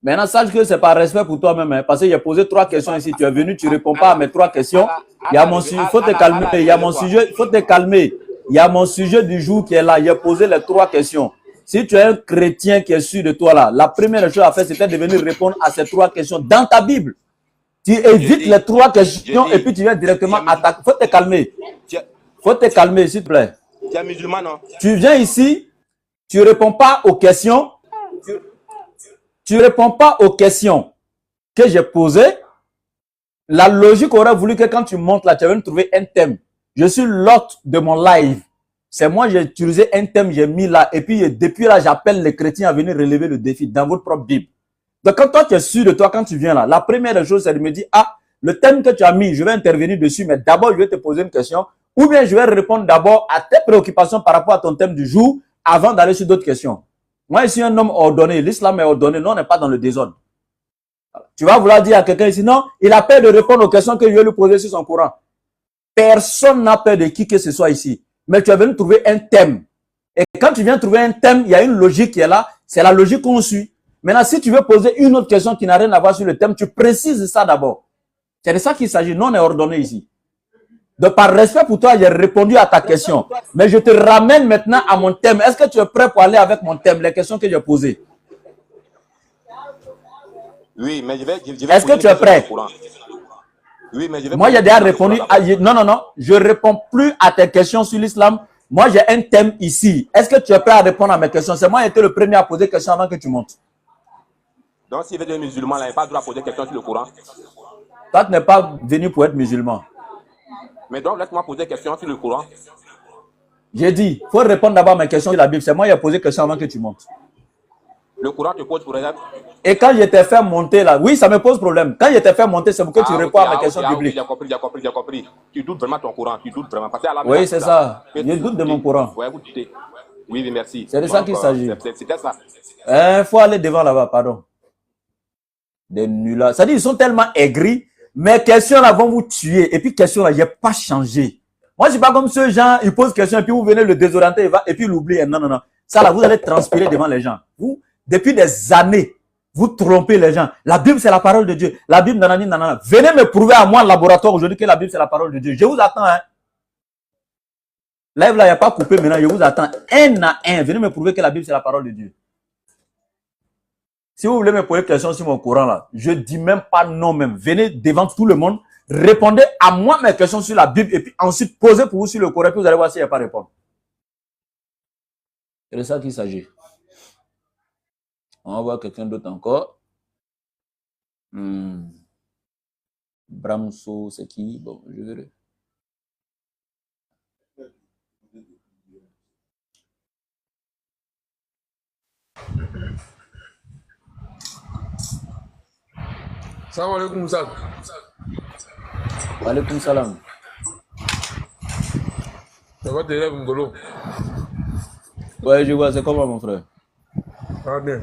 Maintenant, sache que c'est par respect pour toi-même, hein, parce que j'ai posé 3 questions ici. Tu es venu, tu ne réponds pas à mes 3 questions. Il y a mon sujet, il faut te calmer. Il y a mon sujet, il faut te calmer. Il y a mon sujet du jour qui est là. Il a posé les 3 questions. Si tu es un chrétien qui est sûr de toi là, la première chose à faire, c'était de venir répondre à ces 3 questions dans ta Bible. Tu évites les 3 questions et puis tu viens directement attaquer. Il faut te calmer. Faut te calmer, s'il te plaît. Tu es musulman, non? Tu viens ici, tu réponds pas aux questions. Tu réponds pas aux questions que j'ai posées. La logique aurait voulu que quand tu montes là, tu vas trouver un thème. Je suis l'hôte de mon live. C'est moi, j'ai utilisé un thème, j'ai mis là. Et puis, depuis là, j'appelle les chrétiens à venir relever le défi dans votre propre Bible. Donc, quand toi, tu es sûr de toi, quand tu viens là, la première chose, c'est de me dire, ah, le thème que tu as mis, je vais intervenir dessus, mais d'abord, je vais te poser une question. Ou bien, je vais répondre d'abord à tes préoccupations par rapport à ton thème du jour, avant d'aller sur d'autres questions. Moi, je suis un homme ordonné. L'islam est ordonné. Nous, on n'est pas dans le désordre. Tu vas vouloir dire à quelqu'un ici, non, il a peur de répondre aux questions que je vais lui poser sur son Coran. Personne n'a peur de qui que ce soit ici. Mais tu es venu trouver un thème. Et quand tu viens trouver un thème, il y a une logique qui est là. C'est la logique qu'on suit. Maintenant, si tu veux poser une autre question qui n'a rien à voir sur le thème, tu précises ça d'abord. C'est de ça qu'il s'agit. Nous, on est ordonné ici. Donc, par respect pour toi, j'ai répondu à ta question. Mais je te ramène maintenant à mon thème. Est-ce que tu es prêt pour aller avec mon thème, les questions que j'ai posées? Oui, mais je vais est-ce que tu es prêt? Oui, mais je vais. Moi, j'ai déjà répondu. Non. Je ne réponds plus à tes questions sur l'islam. Moi, j'ai un thème ici. Est-ce que tu es prêt à répondre à mes questions? C'est moi qui étais le premier à poser des questions avant que tu montes. Donc, s'il veut être musulman, là, il n'a pas le droit de poser des questions sur le Coran. Toi, tu n'es pas venu pour être musulman. Mais donc, laisse-moi poser des questions sur le Coran. J'ai dit, il faut répondre d'abord à mes questions sur la Bible. C'est moi qui ai posé des questions avant que tu montes. Le Coran te pose problème. Et quand je t'ai fait monter là, oui, ça me pose problème. Quand je t'ai fait monter, c'est pour que tu réponds à mes questions bibliques. J'ai compris. Tu doutes vraiment ton Coran. Tu doutes vraiment. Parce que oui, c'est ça. Je doute de mon Coran. Oui, vous doutez. Oui, merci. C'est de ça qu'il s'agit. C'était ça. Il faut aller devant là-bas, pardon. Des nullards. Ça dit, ils sont tellement aigris. Mes questions là vont vous tuer. Et puis, questions là, je n'ai pas changé. Moi, je ne suis pas comme ceux gens, ils posent question et puis vous venez le désorienter et puis l'oublier. Non. Ça là, vous allez transpirer devant les gens. Vous, depuis des années, vous trompez les gens. La Bible, c'est la parole de Dieu. La Bible, nanana. Venez me prouver à moi, le laboratoire, aujourd'hui, que la Bible, c'est la parole de Dieu. Je vous attends, hein. Live là, il n'y a pas coupé maintenant. Je vous attends un à un. Venez me prouver que la Bible, c'est la parole de Dieu. Si vous voulez me poser une question sur mon Coran là, je ne dis même pas non même. Venez devant tout le monde, répondez à moi mes questions sur la Bible et puis ensuite posez pour vous sur le Coran, puis vous allez voir s'il n'y a pas de réponse. C'est de ça qu'il s'agit. On va voir quelqu'un d'autre encore. Bramso, c'est qui? Bon, je verrai. Salam alaikum Moussa. Alaikum salam. Ça va t'aider Ngolo? Ouais, je vois, c'est comment mon frère? Ah bien.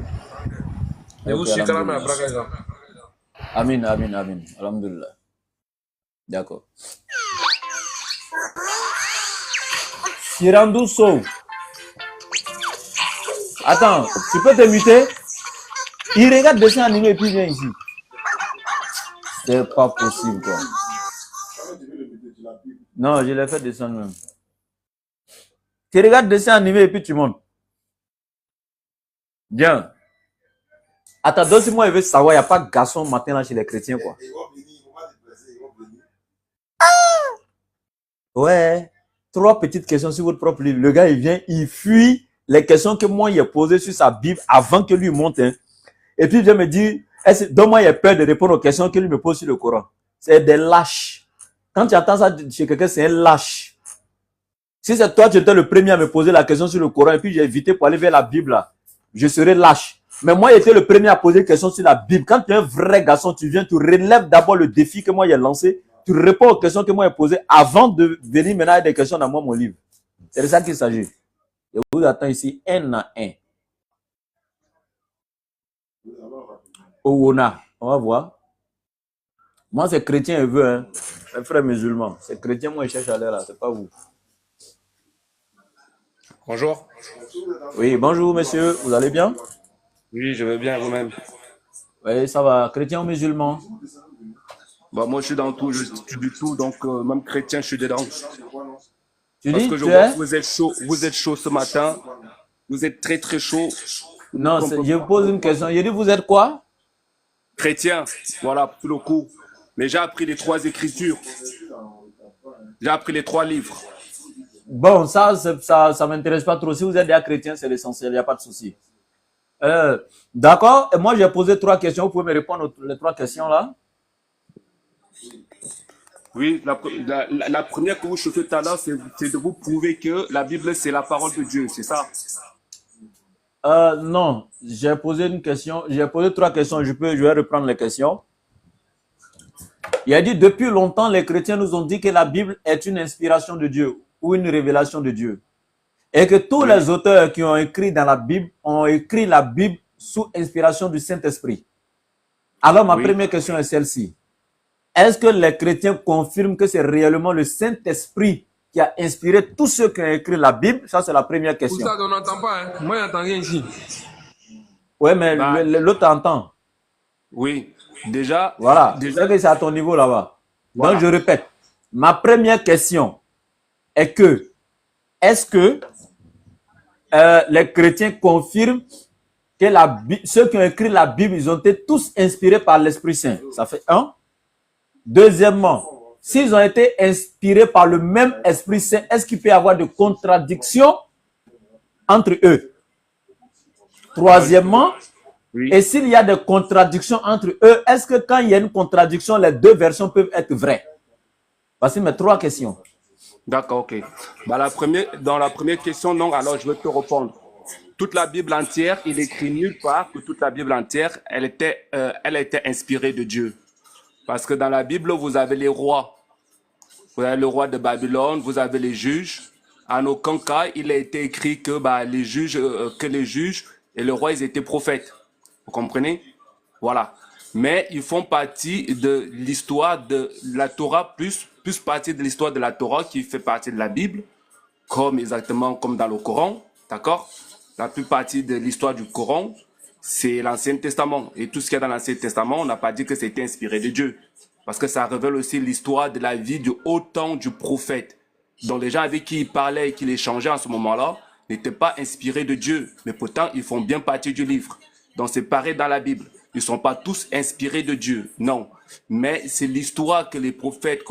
Et vous Ok, suis Kalamé à alhamdulillah. Brakaïsa. Amin. Alhamdulillah. D'accord. Sirandou Sow. Attends, tu peux te muter? Il regarde dessin animé et puis il vient ici. C'est pas possible, quoi. Non, je l'ai fait descendre même. Tu regardes dessin animé et puis tu montes. Bien. Attends, donc si moi je veux savoir, il n'y a pas de garçon matin là chez les chrétiens, quoi. Ouais. 3 petites questions sur votre propre livre. Le gars, il vient, il fuit les questions que moi, il a posées sur sa Bible avant que lui monte. Hein. Et puis, il vient me dire, donc moi, il a peur de répondre aux questions que lui me pose sur le Coran. C'est des lâches. Quand tu entends ça chez quelqu'un, c'est un lâche. Si c'est toi, tu étais le premier à me poser la question sur le Coran et puis j'ai évité pour aller vers la Bible, là, je serais lâche. Mais moi, j'étais le premier à poser une question sur la Bible. Quand tu es un vrai garçon, tu viens, tu relèves d'abord le défi que moi, j'ai lancé. Tu réponds aux questions que moi, j'ai posées avant de venir maintenant avec des questions dans mon livre. C'est de ça qu'il s'agit. Je vous attends ici, un à un. Owona, on va voir. Moi, c'est chrétien, il veut, hein. Un frère musulman. C'est chrétien, moi, il cherche à l'air là, c'est pas vous. Bonjour. Oui, bonjour, monsieur. Vous allez bien? Oui, je vais bien vous-même. Oui, ça va. Chrétien ou musulman? Bah, moi, je suis dans tout, je suis du tout, donc même chrétien, je suis dedans. Tu Parce dis, que je tu vois es? que vous êtes chaud ce matin. Vous êtes très très chaud. Non, je vous pose une question. Je dis, vous êtes quoi? Chrétien, voilà, tout le coup. Mais j'ai appris les 3 écritures. J'ai appris les 3 livres. Bon, ça m'intéresse pas trop. Si vous êtes déjà chrétien, c'est l'essentiel, il n'y a pas de souci. D'accord. Et moi, j'ai posé 3 questions. Vous pouvez me répondre les 3 questions là? Oui, la première que vous chauffez tout à l'heure, c'est de vous prouver que la Bible, c'est la parole de Dieu, c'est ça? Non, j'ai posé une question. J'ai posé 3 questions. Je vais reprendre les questions. Il a dit, depuis longtemps, les chrétiens nous ont dit que la Bible est une inspiration de Dieu ou une révélation de Dieu. Et que tous les auteurs qui ont écrit dans la Bible ont écrit la Bible sous inspiration du Saint-Esprit. Alors, ma première question est celle-ci. Est-ce que les chrétiens confirment que c'est réellement le Saint-Esprit qui a inspiré tous ceux qui ont écrit la Bible? Ça, c'est la première question. Pour ça, on n'entend pas. Hein. Moi, j'entends rien ici. Oui, mais l'autre entend. Oui, déjà. Voilà, c'est à ton niveau là-bas. Voilà. Donc, je répète. Ma première question est que, est-ce que les chrétiens confirment que ceux qui ont écrit la Bible, ils ont été tous inspirés par l'Esprit Saint? Ça fait 1. Deuxièmement, s'ils ont été inspirés par le même Esprit Saint, est-ce qu'il peut y avoir de contradictions entre eux? Troisièmement, et s'il y a des contradictions entre eux, est-ce que quand il y a une contradiction, les 2 versions peuvent être vraies? Voici mes 3 questions. D'accord, ok. Bah, dans la première question, non, alors je vais te répondre. Toute la Bible entière, il écrit nulle part que toute la Bible entière, elle était inspirée de Dieu. Parce que dans la Bible, vous avez les rois. Vous avez le roi de Babylone, vous avez les juges. En aucun cas, il a été écrit que les juges et le roi, ils étaient prophètes. Vous comprenez? Voilà. Mais ils font partie de l'histoire de la Torah, plus partie de l'histoire de la Torah qui fait partie de la Bible, exactement comme dans le Coran. D'accord? La plus partie de l'histoire du Coran, c'est l'Ancien Testament. Et tout ce qu'il y a dans l'Ancien Testament, on n'a pas dit que c'était inspiré de Dieu. Parce que ça révèle aussi l'histoire de la vie du haut temps du prophète. Donc les gens avec qui il parlait et qui échangeait en ce moment-là n'étaient pas inspirés de Dieu. Mais pourtant, ils font bien partie du livre. Donc c'est pareil dans la Bible. Ils ne sont pas tous inspirés de Dieu. Non. Mais c'est l'histoire que le prophète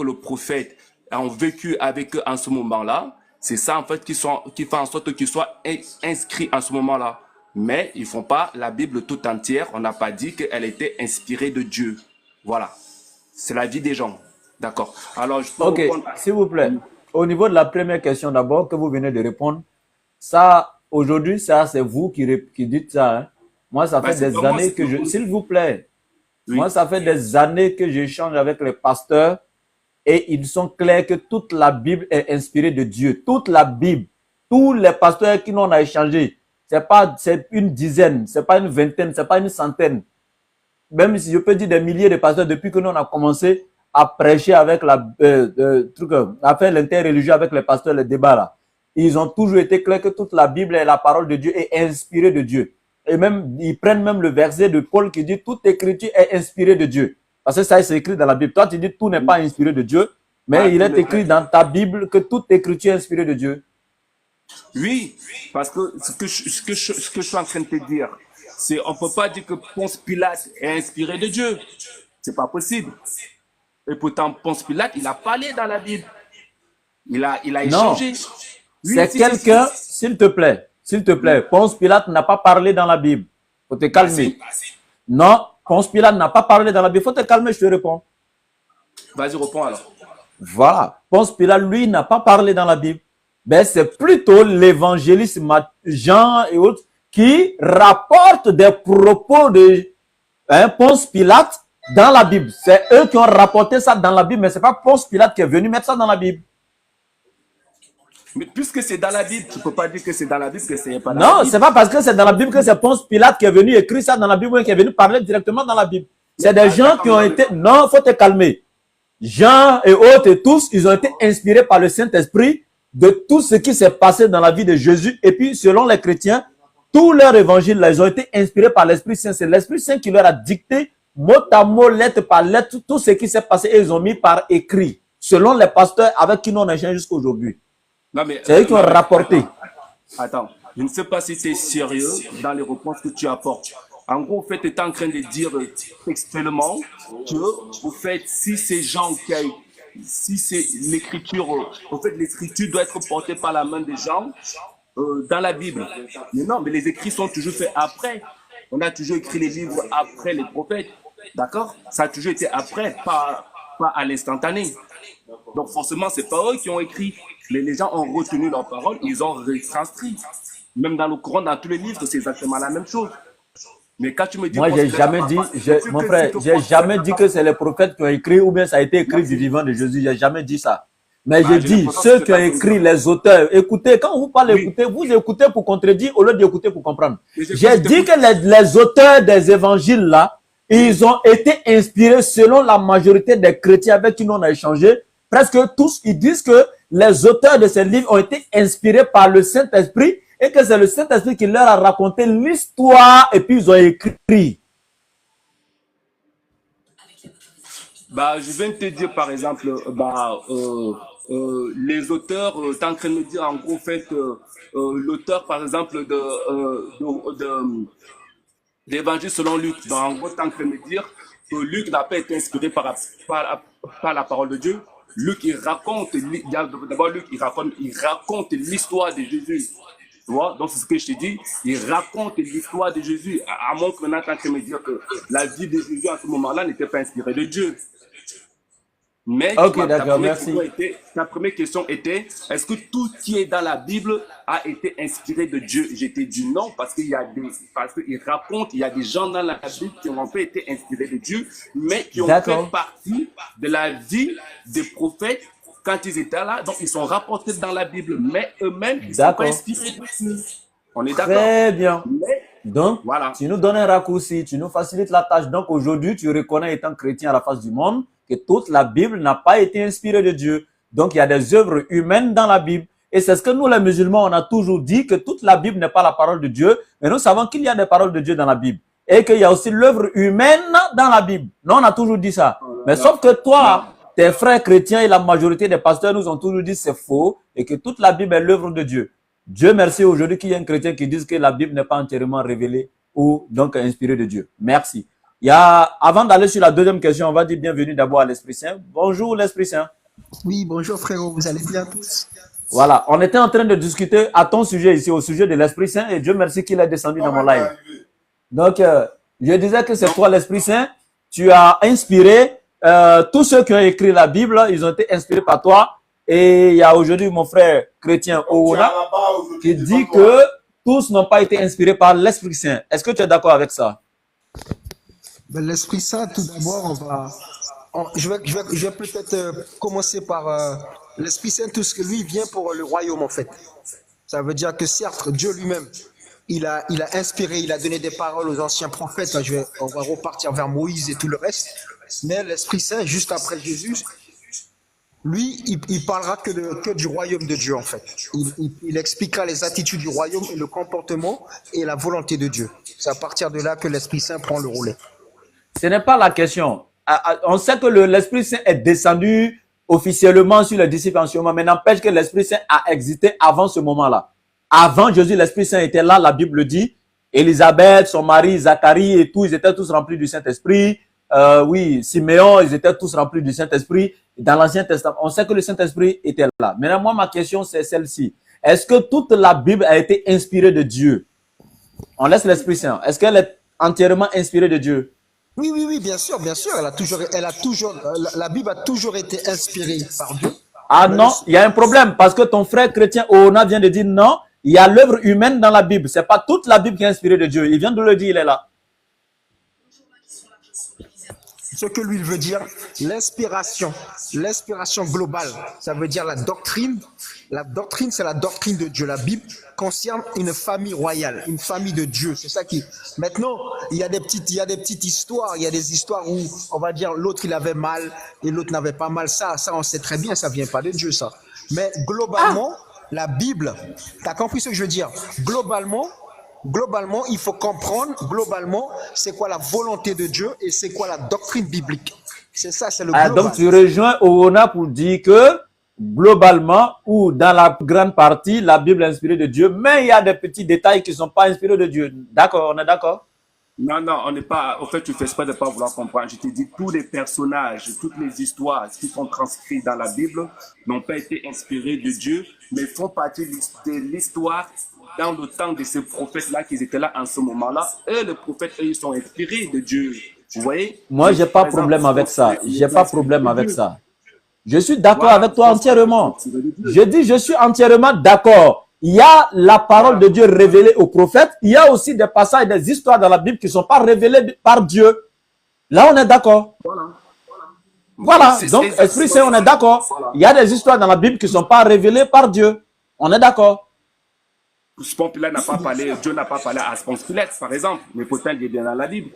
ont vécu avec eux en ce moment-là. C'est ça en fait qui fait en sorte qu'ils soient inscrits en ce moment-là. Mais ils ne font pas la Bible tout entière. On n'a pas dit qu'elle était inspirée de Dieu. Voilà. C'est la vie des gens. D'accord. Alors, je peux répondre. S'il vous plaît. Au niveau de la première question d'abord que vous venez de répondre, ça, aujourd'hui, ça, c'est vous qui dites ça. Hein. Moi, ça fait des années que s'il vous plaît, moi, ça fait des années que j'échange avec les pasteurs et ils sont clairs que toute la Bible est inspirée de Dieu. Toute la Bible. Tous les pasteurs qui nous ont échangé, c'est une dizaine, c'est pas une vingtaine, c'est pas une centaine. Même si je peux dire des milliers de pasteurs depuis que nous on a commencé à prêcher avec à faire l'interreligieux avec les pasteurs, les débats là. Ils ont toujours été clairs que toute la Bible est la parole de Dieu et inspirée de Dieu. Et même, ils prennent même le verset de Paul qui dit toute écriture est inspirée de Dieu. Parce que ça, c'est écrit dans la Bible. Toi, tu dis tout n'est pas inspiré de Dieu, mais il est écrit dans ta Bible que toute écriture est inspirée de Dieu. Oui, parce que ce que je suis en train de te dire, c'est on ne peut pas dire que Ponce Pilate est inspiré de Dieu. C'est pas possible. Et pourtant, Ponce Pilate, il a parlé dans la Bible. Il a échangé. Oui, c'est quelqu'un, s'il te plaît, Ponce Pilate n'a pas parlé dans la Bible. Faut te calmer. Non, Ponce Pilate n'a pas parlé dans la Bible. Faut te calmer, je te réponds. Vas-y, réponds alors. Voilà. Ponce Pilate, lui, n'a pas parlé dans la Bible. Ben, c'est plutôt l'évangéliste Jean et autres qui rapportent des propos de Ponce Pilate dans la Bible. C'est eux qui ont rapporté ça dans la Bible, mais c'est pas Ponce Pilate qui est venu mettre ça dans la Bible. Mais puisque c'est dans la Bible, tu ne peux pas dire que c'est dans la Bible que c'est pas dans la Bible. Non, c'est pas parce que c'est dans la Bible que c'est Ponce Pilate qui est venu écrire ça dans la Bible ou qui est venu parler directement dans la Bible. C'est des gens qui ont été... Non, faut te calmer. Jean et autres et tous, ils ont été inspirés par le Saint-Esprit de tout ce qui s'est passé dans la vie de Jésus. Et puis, selon les chrétiens, tous leurs évangiles, là, ils ont été inspirés par l'Esprit Saint. C'est l'Esprit Saint qui leur a dicté, mot à mot, lettre par lettre, tout ce qui s'est passé et ils ont mis par écrit, selon les pasteurs avec qui nous on échange jusqu'à aujourd'hui. C'est eux qui ont rapporté. Attends, je ne sais pas si tu es sérieux dans les réponses que tu apportes. En gros, tu es en train de dire textuellement que, au fait, si ces gens si c'est l'écriture, en fait, l'écriture doit être portée par la main des gens dans la Bible. Mais non, mais les écrits sont toujours faits après. On a toujours écrit les livres après les prophètes. D'accord? Ça a toujours été après, pas à l'instantané. Donc forcément, c'est pas eux qui ont écrit. Les gens ont retenu leurs paroles, ils ont retranscrit. Même dans le Coran, dans tous les livres, c'est exactement la même chose. Mais quand tu me dis... Moi, j'ai jamais dit, mon frère, j'ai jamais dit que c'est les prophètes qui ont écrit ou bien ça a été écrit du vivant de Jésus. J'ai jamais dit ça. Mais je dis, ceux qui ont écrit, les auteurs, écoutez, quand vous parlez, écoutez, vous écoutez pour contredire au lieu d'écouter pour comprendre. J'ai dit que les auteurs des évangiles là, ils ont été inspirés selon la majorité des chrétiens avec qui nous on a échangé. Presque tous, ils disent que les auteurs de ces livres ont été inspirés par le Saint-Esprit et que c'est le Saint-Esprit qui leur a raconté l'histoire et puis ils ont écrit. Je viens de te dire, par exemple, les auteurs, tu es en train de me dire, en gros, fait, l'auteur, par exemple, de l'évangile selon Luc. En gros, tu es en train de me dire que Luc n'a pas été inspiré par la parole de Dieu. Luc, il raconte, d'abord, Luc, il raconte l'histoire de Jésus. Tu vois? Donc, c'est ce que je te dis. Il raconte l'histoire de Jésus. À moins que maintenant, tu es en train de me dire que la vie de Jésus à ce moment-là n'était pas inspirée de Dieu. Mais ok, d'accord, merci. Ta première question était, est-ce que tout qui est dans la Bible a été inspiré de Dieu? J'étais dit non, parce qu'il raconte, il y a des gens dans la Bible qui n'ont pas été inspirés de Dieu, mais qui ont fait partie de la vie des prophètes quand ils étaient là. Donc, ils sont rapportés dans la Bible, mais eux-mêmes, ils ne sont pas inspirés de Dieu. On est d'accord? Très bien. Donc, voilà. Tu nous donnes un raccourci, tu nous facilites la tâche. Donc, aujourd'hui, tu reconnais, étant chrétien à la face du monde, que toute la Bible n'a pas été inspirée de Dieu. Donc, il y a des œuvres humaines dans la Bible. Et c'est ce que nous, les musulmans, on a toujours dit, que toute la Bible n'est pas la parole de Dieu. Mais nous savons qu'il y a des paroles de Dieu dans la Bible. Et qu'il y a aussi l'œuvre humaine dans la Bible. Nous, on a toujours dit ça. Mais sauf que toi, tes frères chrétiens et la majorité des pasteurs nous ont toujours dit que c'est faux et que toute la Bible est l'œuvre de Dieu. Dieu merci aujourd'hui qu'il y a un chrétien qui dise que la Bible n'est pas entièrement révélée ou donc inspirée de Dieu. Merci. Avant d'aller sur la deuxième question, on va dire bienvenue d'abord à l'Esprit Saint. Bonjour l'Esprit Saint. Oui, bonjour frérot, vous allez bien tous? Voilà, on était en train de discuter à ton sujet ici, au sujet de l'Esprit Saint, et Dieu merci qu'il est descendu dans mon live. Donc, je disais que c'est toi l'Esprit Saint, tu as inspiré tous ceux qui ont écrit la Bible, ils ont été inspirés par toi, et il y a aujourd'hui mon frère chrétien Oona qui dit que tous n'ont pas été inspirés par l'Esprit Saint. Est-ce que tu es d'accord avec ça? L'Esprit Saint, tout d'abord, je vais peut-être commencer par l'Esprit Saint, tout ce que lui vient pour le royaume en fait. Ça veut dire que certes, Dieu lui-même, il a inspiré, il a donné des paroles aux anciens prophètes. Là, on va repartir vers Moïse et tout le reste. Mais l'Esprit Saint, juste après Jésus, lui, il parlera que du royaume de Dieu en fait. Il expliquera les attitudes du royaume et le comportement et la volonté de Dieu. C'est à partir de là que l'Esprit Saint prend le relais. Ce n'est pas la question. On sait que l'Esprit Saint est descendu officiellement sur les disciples en ce moment, mais n'empêche que l'Esprit Saint a existé avant ce moment-là. Avant Jésus, l'Esprit Saint était là, la Bible dit. Élisabeth, son mari, Zacharie et tout, ils étaient tous remplis du Saint-Esprit. Oui, Siméon, ils étaient tous remplis du Saint-Esprit. Dans l'Ancien Testament, on sait que le Saint-Esprit était là. Maintenant, moi, ma question, c'est celle-ci. Est-ce que toute la Bible a été inspirée de Dieu? On laisse l'Esprit Saint. Est-ce qu'elle est entièrement inspirée de Dieu? Oui, bien sûr. La Bible a toujours été inspirée par Dieu. Ah non, il y a un problème parce que ton frère chrétien Oona vient de dire non, il y a l'œuvre humaine dans la Bible. C'est pas toute la Bible qui est inspirée de Dieu. Il vient de le dire, il est là. Ce que lui veut dire, l'inspiration globale, ça veut dire la doctrine. La doctrine, c'est la doctrine de Dieu. La Bible concerne une famille royale, une famille de Dieu. C'est ça qui. Maintenant, il y a des petites histoires. Il y a des histoires où on va dire l'autre il avait mal et l'autre n'avait pas mal. Ça, on sait très bien, ça vient pas de Dieu, ça. Mais globalement, la Bible, t'as compris ce que je veux dire? Globalement, il faut comprendre, c'est quoi la volonté de Dieu et c'est quoi la doctrine biblique. C'est ça, c'est le global. Donc, tu rejoins Oona pour dire que, globalement, ou dans la grande partie, la Bible est inspirée de Dieu, mais il y a des petits détails qui ne sont pas inspirés de Dieu. D'accord, on est d'accord? Non, non, on n'est pas. Au fait, tu fais exprès de ne pas vouloir comprendre. Je te dis, tous les personnages, toutes les histoires qui sont transcrites dans la Bible n'ont pas été inspirés de Dieu, mais font partie de l'histoire dans le temps de ces prophètes-là qui étaient là en ce moment-là. Eux, les prophètes, eux, ils sont inspirés de Dieu. Vous voyez? Moi, j'ai pas Par exemple, problème avec ça. J'ai pas problème avec Dieu. ça. Je suis d'accord Voilà, avec toi entièrement. inspiré de Dieu. Je dis, je suis entièrement d'accord. Il y a la parole de Dieu révélée aux prophètes. Il y a aussi des passages, des histoires dans la Bible qui ne sont pas révélées par Dieu. Là, on est d'accord. Voilà. Donc, Esprit Saint, on est d'accord. Il y a des histoires dans la Bible qui ne sont pas révélées par Dieu. On est d'accord. Ponce Pilate n'a pas parlé, Dieu n'a pas parlé à Ponce Pilate, par exemple, mais pourtant il est bien dans la Bible.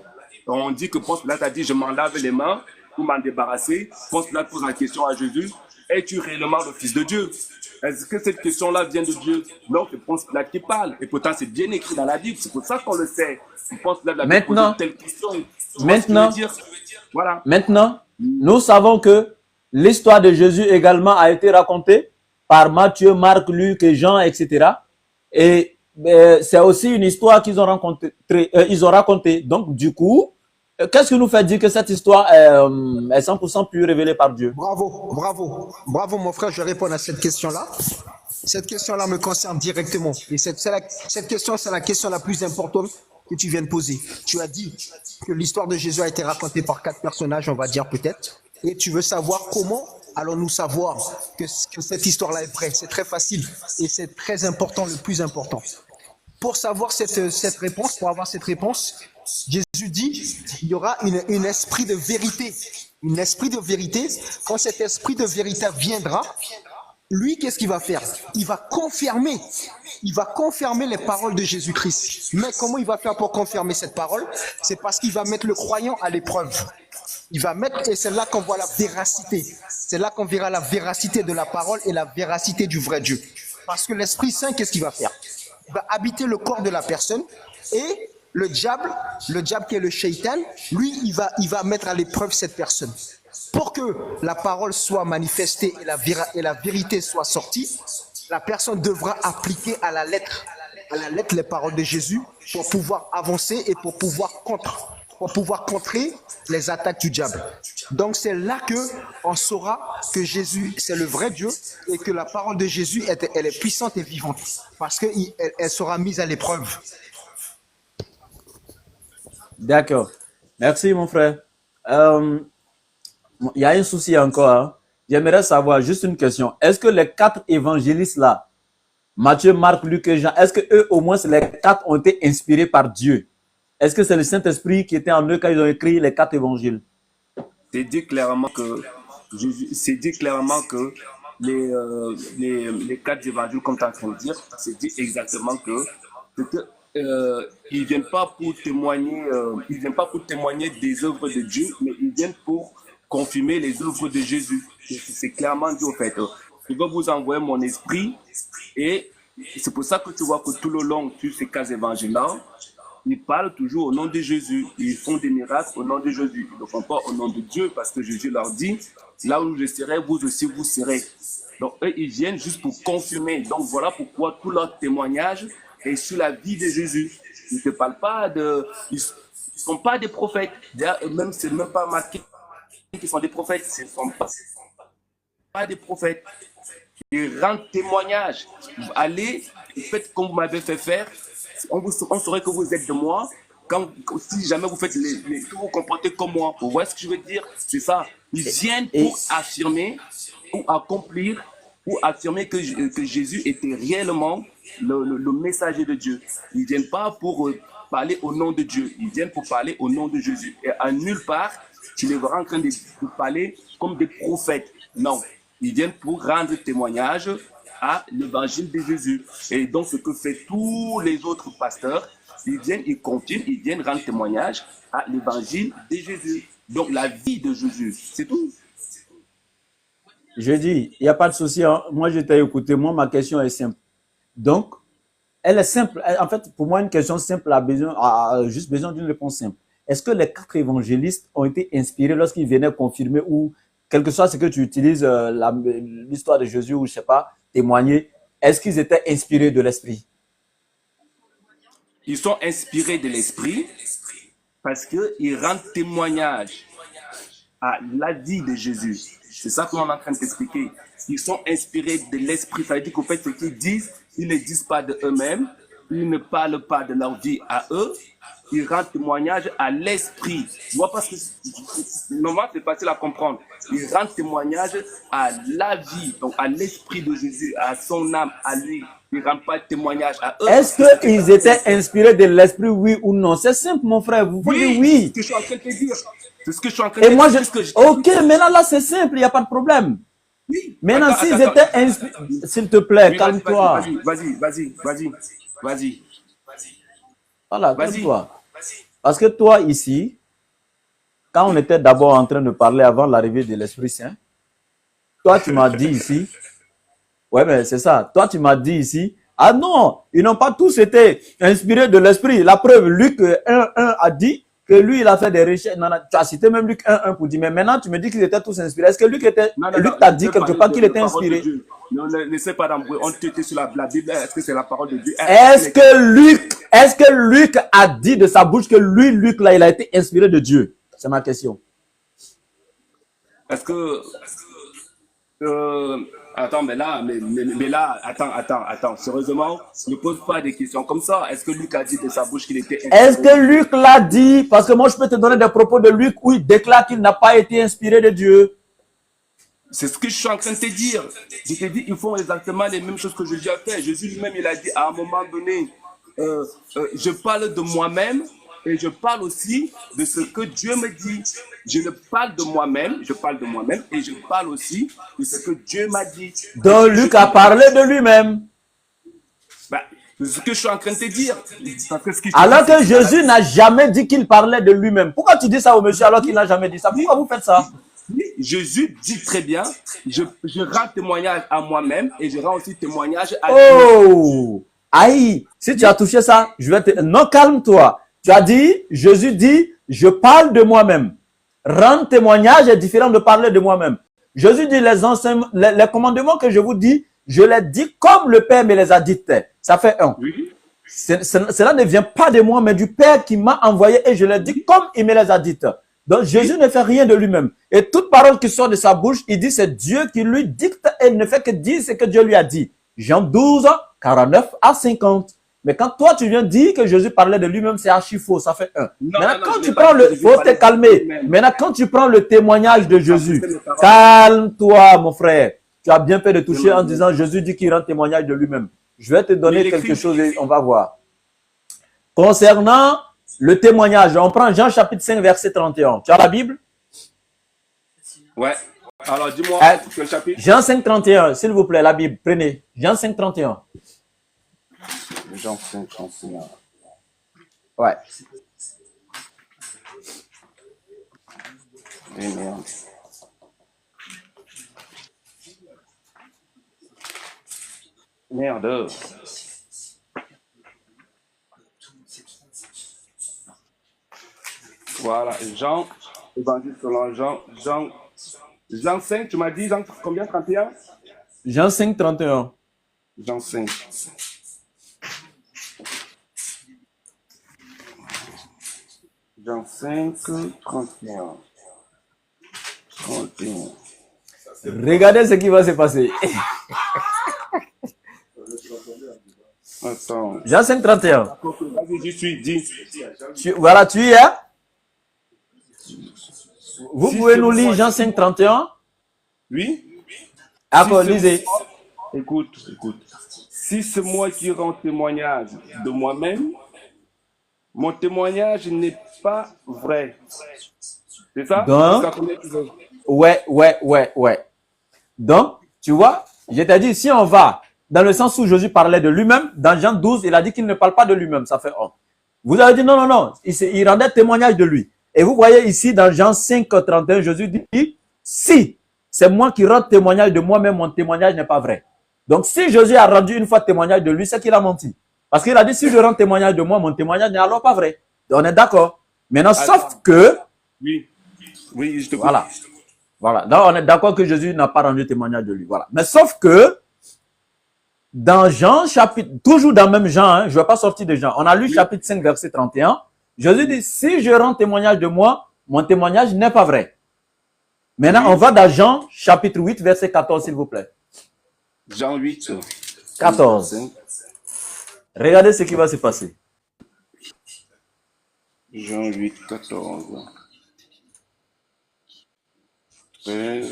On dit que Ponce Pilate a dit, je m'en lave les mains pour m'en débarrasser. Ponce Pilate pose la question à Jésus, es-tu réellement le Fils de Dieu? Est-ce que cette question-là vient de Dieu? Non, c'est Ponce Pilate qui parle. Et pourtant, c'est bien écrit dans la Bible. C'est pour ça qu'on le sait. Ponce Pilate avait posé telle question. Maintenant, nous savons que l'histoire de Jésus également a été racontée par Matthieu, Marc, Luc et Jean, etc. Et c'est aussi une histoire qu'ils ont racontée. Donc, du coup, qu'est-ce qui nous fait dire que cette histoire est 100% plus révélée par Dieu? Bravo, mon frère, je réponds à cette question-là. Cette question-là me concerne directement. Et cette question, c'est la question la plus importante que tu viens de poser. Tu as dit que l'histoire de Jésus a été racontée par 4 personnages, on va dire peut-être. Et tu veux savoir comment allons-nous savoir que cette histoire-là est vraie? C'est très facile et c'est très important, le plus important. Pour savoir cette réponse, pour avoir cette réponse, Jésus dit, il y aura un esprit de vérité. Un esprit de vérité, quand cet esprit de vérité viendra, lui, qu'est-ce qu'il va faire? Il va confirmer les paroles de Jésus-Christ. Mais comment il va faire pour confirmer cette parole? C'est parce qu'il va mettre le croyant à l'épreuve. Il va mettre, et c'est là qu'on voit la véracité. C'est là qu'on verra la véracité de la parole et la véracité du vrai Dieu. Parce que l'Esprit Saint, qu'est-ce qu'il va faire? Il va habiter le corps de la personne et le diable qui est le shaitan, lui, il va mettre à l'épreuve cette personne. Pour que la parole soit manifestée et la vérité soit sortie, la personne devra appliquer à la lettre les paroles de Jésus pour pouvoir avancer et pour pouvoir contrer les attaques du diable. Donc c'est là que on saura que Jésus, c'est le vrai Dieu et que la parole de Jésus, elle est puissante et vivante parce qu'elle sera mise à l'épreuve. D'accord. Merci, mon frère. Il y a un souci encore. Hein. J'aimerais savoir juste une question. Est-ce que les 4 évangélistes là, Matthieu, Marc, Luc et Jean, est-ce que eux, au moins, les 4 ont été inspirés par Dieu? Est-ce que c'est le Saint-Esprit qui était en eux quand ils ont écrit les 4 évangiles? C'est dit clairement que les 4 évangiles, comme tu es en train de dire, c'est dit exactement que ils viennent pas pour témoigner, des œuvres de Dieu, mais ils viennent pour confirmer les œuvres de Jésus. C'est clairement dit au fait. Je vais vous envoyer mon esprit et c'est pour ça que tu vois que tout le long de ces 4 évangiles-là, ils parlent toujours au nom de Jésus. Ils font des miracles au nom de Jésus. Ils ne le font pas au nom de Dieu parce que Jésus leur dit, là où je serai, vous aussi vous serez. Donc eux, ils viennent juste pour confirmer. Donc voilà pourquoi tout leur témoignage est sur la vie de Jésus. Ils ne te parlent pas de... Ils ne sont pas des prophètes. Même, c'est même pas marqué qu'ils sont des prophètes. Ce ne sont pas des prophètes. Ils rendent témoignage. Allez, faites comme vous m'avez fait faire. On saurait que vous êtes de moi si jamais vous faites que vous comportez comme moi. Vous voyez ce que je veux dire? C'est ça. Ils viennent pour affirmer ou accomplir ou affirmer que Jésus était réellement le messager de Dieu. Ils ne viennent pas pour parler au nom de Dieu. Ils viennent pour parler au nom de Jésus. Et à nulle part, tu les verras en train de parler comme des prophètes. Non. Ils viennent pour rendre témoignage à l'évangile de Jésus. Et donc, ce que fait tous les autres pasteurs, ils viennent, ils confirment, ils viennent rendre témoignage à l'évangile de Jésus. Donc, la vie de Jésus, c'est tout. Je dis, il n'y a pas de souci. Hein. Moi, je t'ai écouté. Moi, ma question est simple. Donc, elle est simple. En fait, pour moi, une question simple a juste besoin d'une réponse simple. Est-ce que les 4 évangélistes ont été inspirés lorsqu'ils venaient confirmer ou, quel que soit ce que tu utilises, l'histoire de Jésus ou je ne sais pas, témoigner, est-ce qu'ils étaient inspirés de l'Esprit? Ils sont inspirés de l'Esprit, parce qu'ils rendent témoignage à la vie de Jésus. C'est ça qu'on est en train de t'expliquer. Ils sont inspirés de l'esprit. Ça veut dire qu'au fait, ce qu'ils disent, ils ne disent pas de eux-mêmes, ils ne parlent pas de leur vie à eux, ils rendent témoignage à l'esprit. Moi, parce que normalement, c'est facile à comprendre. Ils rendent témoignage à la vie, donc à l'esprit de Jésus, à son âme, à lui. Ils ne rendent pas témoignage à eux. Est-ce qu'ils étaient inspirés de l'esprit, oui ou non? C'est simple, mon frère. Vous pouvez dire oui. C'est ce que je suis en train de te dire. C'est ce que je suis en train de Et dire. moi, Ok, maintenant, là, c'est simple, il n'y a pas de problème. Oui. Maintenant, s'ils étaient inspirés, s'il te plaît, Oui, calme-toi. Vas-y. Voilà, calme-toi. Parce que toi, ici, quand on était d'abord en train de parler avant l'arrivée de l'Esprit Saint, toi, tu m'as dit ici, ouais, mais c'est ça, toi, tu m'as dit ici, ah non, ils n'ont pas tous été inspirés de l'Esprit. La preuve, Luc 1.1 a dit que lui, il a fait des recherches. Non, tu as cité même Luc 1.1 pour dire, mais maintenant, tu me dis qu'ils étaient tous inspirés. Est-ce que Luc t'a dit quelque part qu'il était inspiré? Non, ne laissez pas d'embrouiller. On te sur la Bible. Est-ce que c'est la parole de Dieu? Est-ce que Luc a dit de sa bouche que lui, Luc, là, il a été inspiré de Dieu? C'est ma question. Est-ce que... attends, mais là, attends. Sérieusement, ne pose pas des questions comme ça. Est-ce que Luc a dit de sa bouche qu'il était inspiré? Est-ce que Luc l'a dit? Parce que moi, je peux te donner des propos de Luc où il déclare qu'il n'a pas été inspiré de Dieu. C'est ce que je suis en train de te dire. Je te dis, ils font exactement les mêmes choses que Jésus a fait. Jésus lui-même, il a dit à un moment donné, je parle de moi-même et je parle aussi de ce que Dieu me dit. Je parle de moi-même et je parle aussi de ce que Dieu m'a dit. Donc Luc a parlé de lui-même. C'est ce que je suis en train de te dire. Alors que Jésus n'a jamais dit qu'il parlait de lui-même. Pourquoi tu dis ça au monsieur alors qu'il n'a jamais dit ça? Pourquoi vous faites ça? Jésus dit très bien, je rends témoignage à moi-même et je rends aussi témoignage à Dieu. Aïe, si tu as touché ça, je vais te... Non, calme-toi. Tu as dit, Jésus dit, je parle de moi-même. Rendre témoignage est différent de parler de moi-même. Jésus dit, les commandements que je vous dis, je les dis comme le Père me les a dictés. Ça fait un. Oui. Cela ne vient pas de moi, mais du Père qui m'a envoyé et je les dis comme il me les a dites. Donc Jésus ne fait rien de lui-même. Et toute parole qui sort de sa bouche, il dit c'est Dieu qui lui dicte et il ne fait que dire ce que Dieu lui a dit. Jean 12, 49 à 50. Mais quand toi tu viens dire que Jésus parlait de lui-même, c'est archi faux, ça fait un. Maintenant, quand tu prends le... Faut te calmer. Maintenant, quand tu prends le témoignage de Jésus, calme-toi mon frère. Tu as bien fait de toucher en disant Jésus dit qu'il rend témoignage de lui-même. Je vais te donner quelque chose et on va voir. Concernant le témoignage, on prend Jean chapitre 5 verset 31. Tu as la Bible? Ouais. Alors dis-moi quel chapitre? Jean 5, 31, s'il vous plaît, la Bible. Prenez. Jean 5, 31. Jean 5, 31. Ouais. Et merde. Merde. Voilà, Jean, évangile selon Jean 5, tu m'as dit Jean combien, 31? Jean 5, 31. Jean 5. Jean 5, 31. 31. Regardez ce qui va se passer. Attends. Jean 5, 31. Vas-y, je suis dit. Voilà, tu y es? Vous pouvez nous lire Jean 5, 31? Oui. D'accord, lisez. Écoute. Si c'est moi qui rends témoignage de moi-même, mon témoignage n'est pas vrai. C'est ça? Donc, ouais. Donc, tu vois, je t'ai dit, si on va dans le sens où Jésus parlait de lui-même, dans Jean 12, il a dit qu'il ne parle pas de lui-même. Ça fait un. Vous avez dit non. Il rendait témoignage de lui. Et vous voyez ici dans Jean 5, 31, Jésus dit, si c'est moi qui rends témoignage de moi-même, mon témoignage n'est pas vrai. Donc, si Jésus a rendu une fois témoignage de lui, c'est qu'il a menti. Parce qu'il a dit, si je rends témoignage de moi, mon témoignage n'est alors pas vrai. Donc, on est d'accord. Maintenant, sauf que... Oui, je te comprends. Voilà. Donc, on est d'accord que Jésus n'a pas rendu témoignage de lui. Voilà. Mais sauf que, dans Jean, chapitre, toujours dans le même Jean, je ne vais pas sortir de Jean. On a lu chapitre 5, verset 31. Jésus dit, si je rends témoignage de moi, mon témoignage n'est pas vrai. Maintenant, on va dans Jean, chapitre 8, verset 14, s'il vous plaît. Jean 8, 14. Regardez ce qui va se passer. Jean 8, 14. 13,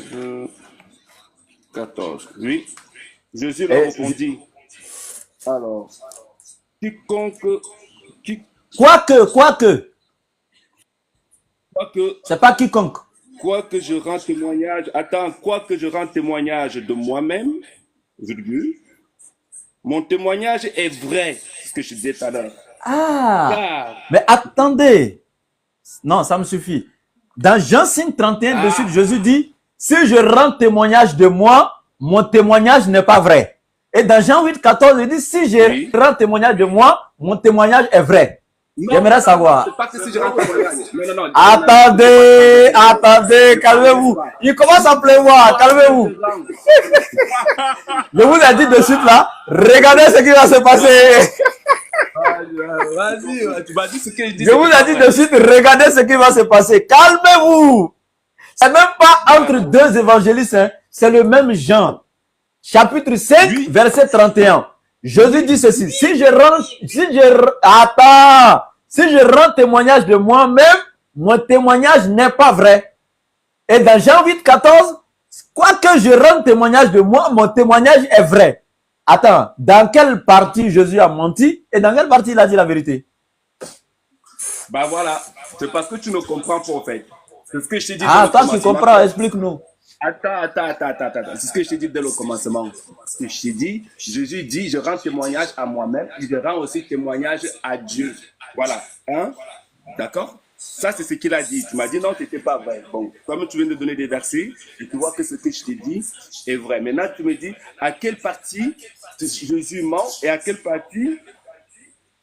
14. Oui. Jésus leur répondit. Alors, Quoique. Quoique C'est pas quiconque. Quoique je rends témoignage, quoique je rends témoignage de moi-même, virgule, mon témoignage est vrai, c'est ce que je disais tout à l'heure. Ah, mais attendez. Non, ça me suffit. Dans Jean 5, 31, de suite, Jésus dit, si je rends témoignage de moi, mon témoignage n'est pas vrai. Et dans Jean 8, 14, il dit, si je rends témoignage de moi, mon témoignage est vrai. J'aimerais savoir. C'est pas que si je rends témoignage. Non. Attendez, calmez-vous. Il commence à pleuvoir, calmez-vous. Je vous ai dit de suite là, regardez ce qui va se passer. Vas-y, tu vas dire ce que je dis. Je vous ai dit de suite, regardez ce qui va se passer. Calmez-vous. C'est même pas entre deux évangélistes, hein. C'est le même Jean. Chapitre 5, verset 31. Jésus dit ceci, si je rends témoignage de moi-même, mon témoignage n'est pas vrai. Et dans Jean 8, 14, quoique je rende témoignage de moi, mon témoignage est vrai. Attends, dans quelle partie Jésus a menti et dans quelle partie il a dit la vérité? Bah voilà, c'est parce que tu ne comprends pas en fait. C'est ce que je t'ai dit. Ah, toi tu comprends, explique-nous. Attends. C'est ce que je t'ai dit dès le commencement. Ce que je t'ai dit, Jésus dit, je rends témoignage à moi-même, je rends aussi témoignage à Dieu. Voilà. Hein? D'accord? Ça, c'est ce qu'il a dit. Tu m'as dit non, c'était pas vrai. Bon, comme tu viens de donner des versets, et tu vois que ce que je t'ai dit est vrai. Maintenant, tu me dis à quelle partie Jésus ment et à quelle partie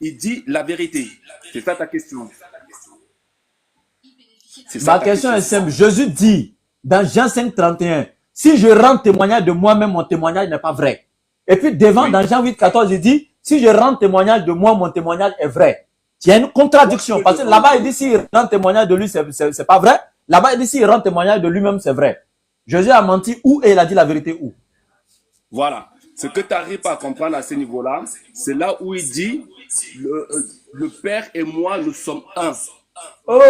il dit la vérité. C'est ça ta question. Ma question est simple. Jésus dit dans Jean 5, 31, si je rends témoignage de moi-même, mon témoignage n'est pas vrai. Et puis devant, dans Jean 8, 14, il dit, si je rends témoignage de moi, mon témoignage est vrai. Il y a une contradiction. Parce que là-bas, il dit, s'il rend témoignage de lui, c'est pas vrai. Là-bas, il dit, s'il rend témoignage de lui-même, c'est vrai. Jésus a menti où et il a dit la vérité où? Voilà. Ce que tu arrives à comprendre à ce niveau-là, c'est là où il dit, le Père et moi, nous sommes un. Oh,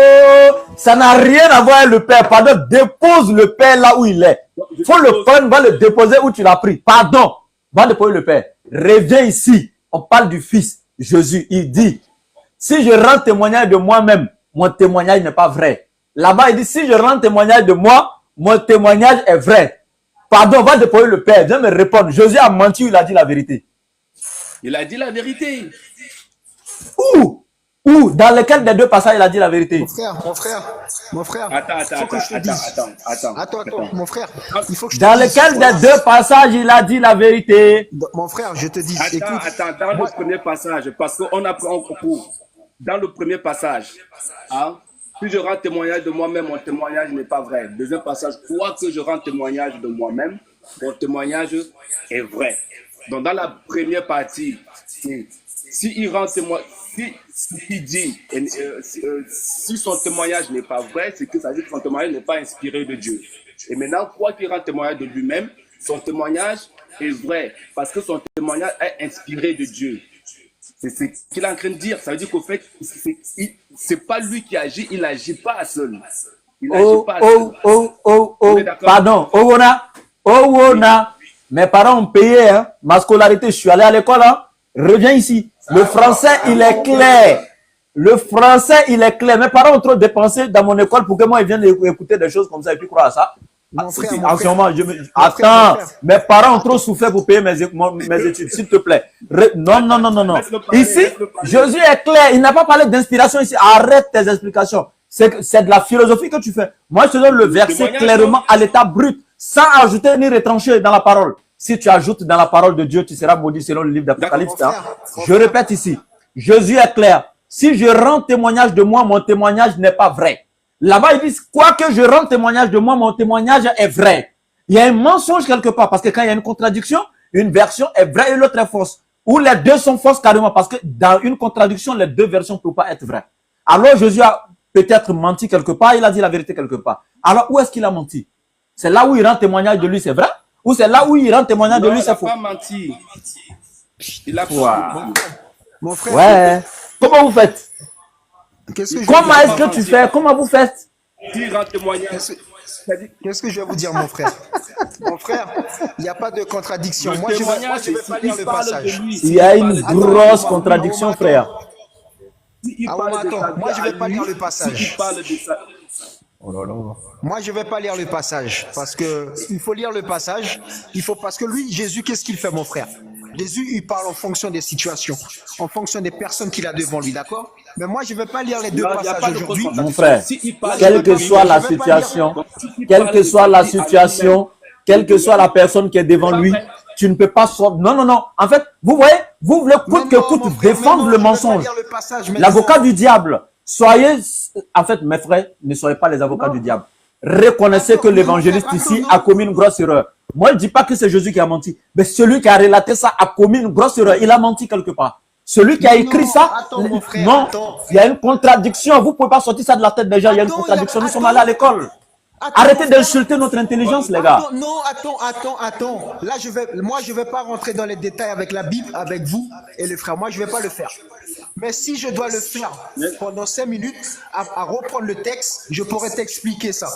ça n'a rien à voir avec le Père. Pardon, dépose le Père là où il est. Faut le prendre, va le déposer où tu l'as pris. Pardon, va déposer le Père. Reviens ici. On parle du Fils. Jésus, il dit, si je rends témoignage de moi-même, mon témoignage n'est pas vrai. Là-bas, il dit, si je rends témoignage de moi, mon témoignage est vrai. Pardon, va déposer le Père. Viens me répondre. Jésus a menti ou il a dit la vérité? Il a dit la vérité. Où? Dans lequel des deux passages il a dit la vérité? Mon frère. Attends, mon frère. Il faut que je dans te dise. lequel des deux passages il a dit la vérité? Mon frère, je te dis. Attends, dans le premier passage, parce qu'on apprend au cours. Dans le premier passage, hein, si je rends témoignage de moi-même, mon témoignage n'est pas vrai. Deuxième passage, quoique je rends témoignage de moi-même, mon témoignage est vrai. Donc dans la première partie, si il rend témoignage, si dit, si son témoignage n'est pas vrai, c'est que ça veut dire que son témoignage n'est pas inspiré de Dieu. Et maintenant, quoi qu'il rend témoignage de lui-même, son témoignage est vrai, parce que son témoignage est inspiré de Dieu. C'est ce qu'il est en train de dire. Ça veut dire qu'au fait, c'est pas lui qui agit, il n'agit pas seul. Il agit pas seul. Pardon, Owona. Mes parents ont payé, hein, ma scolarité, je suis allé à l'école, hein. Reviens ici. Le français, il est clair. Le français, il est clair. Mes parents ont trop dépensé dans mon école pour que moi, ils viennent écouter des choses comme ça et puis croire à ça. Attends, mes parents ont trop souffert pour payer mes études, s'il te plaît. Non. Ici, Jésus est clair. Il n'a pas parlé d'inspiration ici. Arrête tes explications. C'est de la philosophie que tu fais. Moi, je te donne le verset clairement à l'état brut, sans ajouter ni retrancher dans la parole. Si tu ajoutes dans la parole de Dieu, tu seras maudit selon le livre d'Apocalypse. Je répète ici, Jésus est clair. Si je rends témoignage de moi, mon témoignage n'est pas vrai. Là-bas, ils disent, quoi que je rende témoignage de moi, mon témoignage est vrai. Il y a un mensonge quelque part, parce que quand il y a une contradiction, une version est vraie et l'autre est fausse. Ou les deux sont fausses carrément, parce que dans une contradiction, les deux versions ne peuvent pas être vraies. Alors Jésus a peut-être menti quelque part, il a dit la vérité quelque part. Alors où est-ce qu'il a menti? C'est là où il rend témoignage de lui, c'est vrai? Ou c'est là où il rend témoignage de lui, c'est faux? Il n'a pas menti. Il a Wow. Mon frère, Ouais. Comment vous faites? qu'est-ce que je Comment vais est-ce que tu fais? Comment vous faites? Il rend témoignage. Qu'est-ce que je vais vous dire, mon frère? Mon frère, il n'y a pas de contradiction. Le Moi, je vais témoignage, pas lire le passage. Il y a une grosse contradiction, frère. Ah ouais, attends, moi, je vais pas lire le passage. Il parle de ça. Moi, je vais pas lire le passage parce que il faut lire le passage. Il faut parce que lui, Jésus, qu'est-ce qu'il fait, mon frère? Jésus, il parle en fonction des situations, en fonction des personnes qu'il a devant lui, d'accord? Mais moi, je vais pas lire les deux Là, il y a passages pas de aujourd'hui. Mon frère, S'il parle quelle de que lui, soit la je vais pas situation, il quelle parle que de soit la lui à situation, quelle que soit la personne qui est devant lui, tu ne peux pas sortir. Non, non, non. En fait, vous voyez, vous voulez coûte que coûte défendre le mensonge. L'avocat du diable. Soyez, en fait, mes frères, ne soyez pas les avocats du diable. Reconnaissez que l'évangéliste ici a commis une grosse erreur. Moi, je ne dis pas que c'est Jésus qui a menti, mais celui qui a relaté ça a commis une grosse erreur. Il a menti quelque part. Celui qui a écrit ça, attends, mon frère, non, attends. il y a une contradiction. Vous ne pouvez pas sortir ça de la tête des gens. Il y a une contradiction. Nous sommes allés à l'école. Arrêtez d'insulter notre intelligence, les gars. Non, attends. Là, moi, je vais pas rentrer dans les détails avec la Bible, avec vous et les frères. Moi, je vais pas le faire. Mais si je dois le faire pendant 5 minutes à reprendre le texte, je pourrais t'expliquer ça.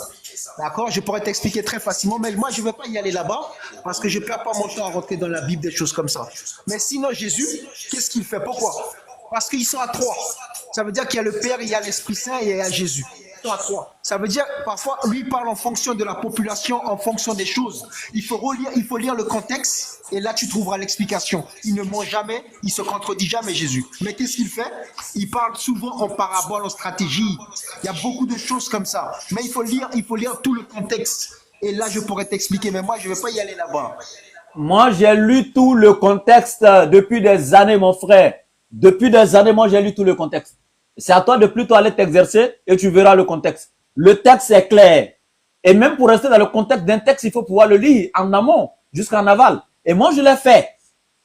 D'accord? Je pourrais t'expliquer très facilement, mais moi, je ne vais pas y aller là-bas parce que je ne perds pas mon temps à rentrer dans la Bible, des choses comme ça. Mais sinon, Jésus, qu'est-ce qu'il fait? Pourquoi? Parce qu'ils sont à 3. Ça veut dire qu'il y a le Père, il y a l'Esprit Saint et il y a Jésus. Ils sont à 3. Ça veut dire, parfois, lui parle en fonction de la population, en fonction des choses. Il faut lire le contexte et là, tu trouveras l'explication. Il ne ment jamais, il se contredit jamais, Jésus. Mais qu'est-ce qu'il fait? Il parle souvent en parabole, en stratégie. Il y a beaucoup de choses comme ça. Mais il faut lire tout le contexte. Et là, je pourrais t'expliquer, mais moi, je ne vais pas y aller là-bas. Moi, j'ai lu tout le contexte depuis des années, mon frère. Depuis des années, moi, j'ai lu tout le contexte. C'est à toi de plutôt aller t'exercer et tu verras le contexte. Le texte est clair. Et même pour rester dans le contexte d'un texte, il faut pouvoir le lire en amont jusqu'en aval. Et moi, je l'ai fait.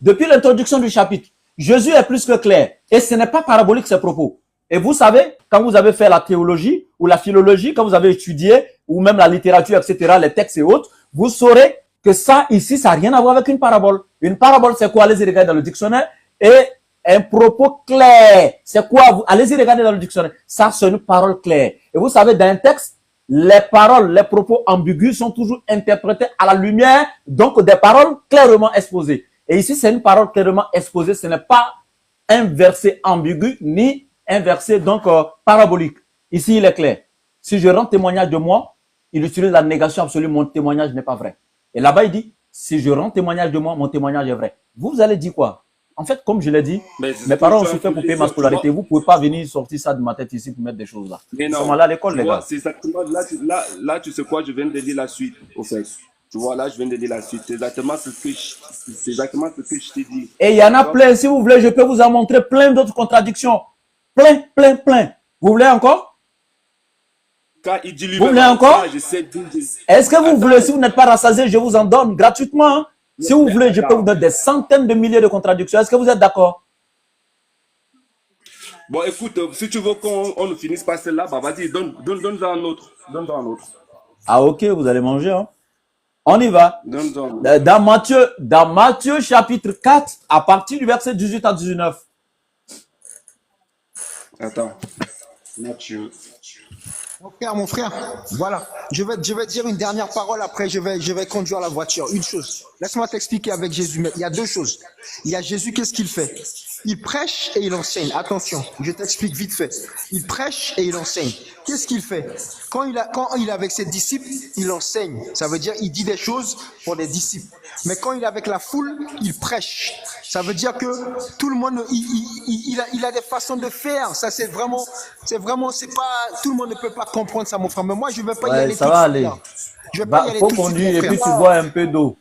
Depuis l'introduction du chapitre, Jésus est plus que clair. Et ce n'est pas parabolique, ses propos. Et vous savez, quand vous avez fait la théologie ou la philologie, quand vous avez étudié, ou même la littérature, etc., les textes et autres, vous saurez que ça, ici, ça n'a rien à voir avec une parabole. Une parabole, c'est quoi? Allez-y regarder dans le dictionnaire. Et un propos clair. C'est quoi? Allez-y regarder dans le dictionnaire. Ça, c'est une parole claire. Et vous savez, dans un texte, les paroles, les propos ambigus sont toujours interprétés à la lumière, donc des paroles clairement exposées. Et ici, c'est une parole clairement exposée. Ce n'est pas un verset ambigu, ni un verset donc parabolique. Ici, il est clair. Si je rends témoignage de moi, il utilise la négation absolue. Mon témoignage n'est pas vrai. Et là-bas, il dit, si je rends témoignage de moi, mon témoignage est vrai. Vous allez dire quoi? En fait, comme je l'ai dit, mes parents ont souffert pour payer ma scolarité. Vous ne pouvez pas venir sortir ça de ma tête ici pour mettre des choses là. Mais Nous non, sommes allés à l'école, les gars. c'est exactement là, tu sais quoi, je viens de dire la suite, au fait. Tu vois, là, je viens de dire la suite. C'est exactement ce que je t'ai dit. Et il y en a plein. Si vous voulez, je peux vous en montrer plein d'autres contradictions. Plein. Vous voulez encore? Quand il dit Vous voulez encore? Est-ce que vous Attends. voulez, si vous n'êtes pas rassasié, je vous en donne gratuitement. Hein? Si vous voulez, je peux vous donner des centaines de milliers de contradictions. Est-ce que vous êtes d'accord? Bon, écoute, si tu veux qu'on ne finisse pas celle-là, bah vas-y, donne-en un autre. Donne-en un autre. Ah ok, vous allez manger. Hein? On y va. Donne-en un autre. Dans Matthieu chapitre 4, à partir du verset 18 à 19. Attends. Matthieu. Mon frère, voilà. Je vais dire une dernière parole, après je vais conduire la voiture. Une chose. Laisse-moi t'expliquer avec Jésus. Mais il y a deux choses. Il y a Jésus, qu'est-ce qu'il fait? Il prêche et il enseigne. Attention, je t'explique vite fait. Il prêche et il enseigne. Qu'est-ce qu'il fait? Quand il est avec ses disciples, il enseigne. Ça veut dire il dit des choses pour les disciples. Mais quand il est avec la foule, il prêche. Ça veut dire que tout le monde, il a des façons de faire. Ça, c'est pas, tout le monde ne peut pas comprendre ça, mon frère. Mais moi, je ne vais pas y aller ça tout va de suite, aller. là. Je vais pas y aller Faut tout de suite, conduire mon et puis frère. tu bois un peu d'eau.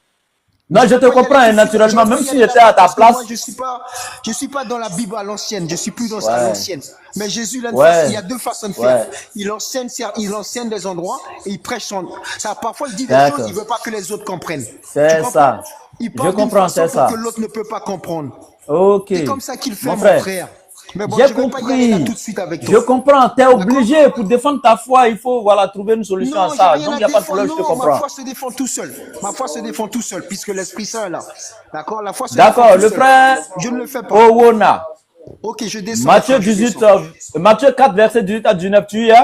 Non, je te comprends, hein, naturellement, même si j'étais à ta place. Moi, je suis pas dans la Bible à l'ancienne. Je suis plus dans ça à l'ancienne. Mais Jésus, il y a deux façons de faire. Il enseigne des endroits et il prêche ça. Parfois, il dit des choses, il veut pas que les autres comprennent. C'est ça. Il parle Je comprends, d'une façon c'est ça. que l'autre ne peut pas comprendre. Ok. C'est comme ça qu'il fait, Mon mon frère. frère. Mais bon, J'ai je ne vais pas y aller là compris. tout de suite avec Je toi. comprends. Tu es obligé pour défendre ta foi. Il faut voilà, trouver une solution à Non, j'ai ça. rien Donc, à il n'y a pas de défendre. problème, je te Non, ma comprends. foi se défend tout seul. Ma foi se défend tout seul, puisque l'Esprit Saint est là. D'accord? La foi se D'accord, défend tout le seul. frère Je ne le fais pas. Owona. Ok, je descends. Matthieu frère, je 18, descends. Matthieu 4, verset 18 à 19, tu y es?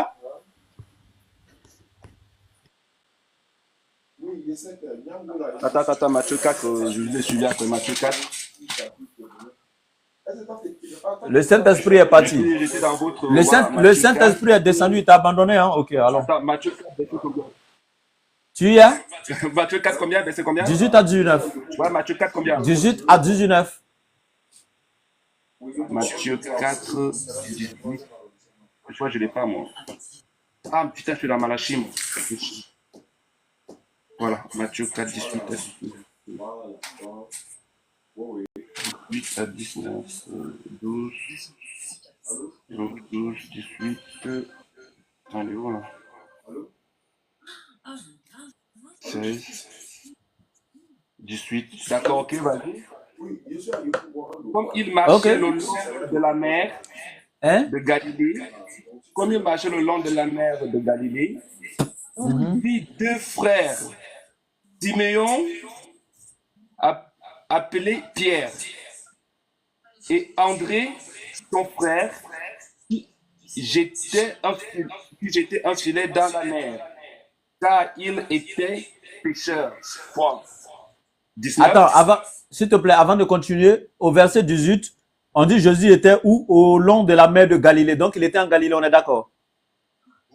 Attends, Matthieu 4, je vais suivre après Matthieu 4. Le Saint-Esprit est parti. J'étais dans votre. Le voilà, le Matthieu Saint-Esprit est descendu, il t'a abandonné. Hein? Ok, allons. Attends, Matthieu 4, verset combien? Tu y es? Matthieu 4, combien? Verset combien? 18 à 19. Ouais, Matthieu 4, combien? 18 à 19. Matthieu 4, 18. Je crois que je ne l'ai pas, moi. Ah, putain, je suis dans Malachim. Voilà, Matthieu 4, 18 à 18 à 19, 12, 12, 18, allez, voilà. 16, 18, d'accord, ok, vas-y. Comme il marchait le long de la mer de Galilée, comme il marchait le long de la mer de Galilée, il vit deux frères, Siméon, appelé Pierre, et André, son frère, qui jetait un filet dans la mer, car il était pêcheur. Point. 19. Attends, s'il te plaît, avant de continuer, au verset 18, on dit Jésus était où? Au long de la mer de Galilée. Donc, il était en Galilée, on est d'accord?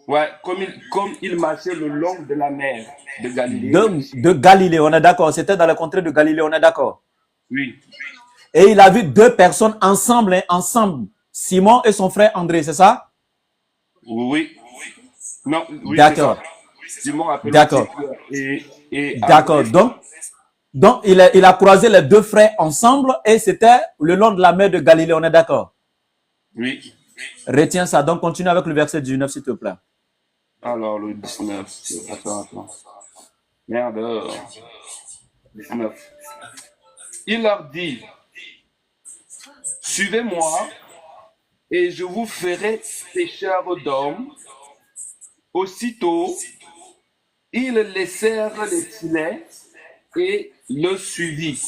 Ouais, comme il marchait le long de la mer de Galilée. De Galilée, on est d'accord. C'était dans le contrée de Galilée, on est d'accord. Oui. Et il a vu deux personnes ensemble, hein, ensemble. Simon et son frère André, c'est ça? Oui. Non, oui, d'accord. Simon appelé D'accord. et d'accord. Donc il a croisé les deux frères ensemble et c'était le long de la mer de Galilée, on est d'accord? Oui. Retiens ça. Donc, continue avec le verset 19, s'il te plaît. Alors, le 19. Attends. Merde. 19. Il leur dit, suivez-moi et je vous ferai pêcheurs d'hommes. Aussitôt, ils laissèrent les filets et le suivirent.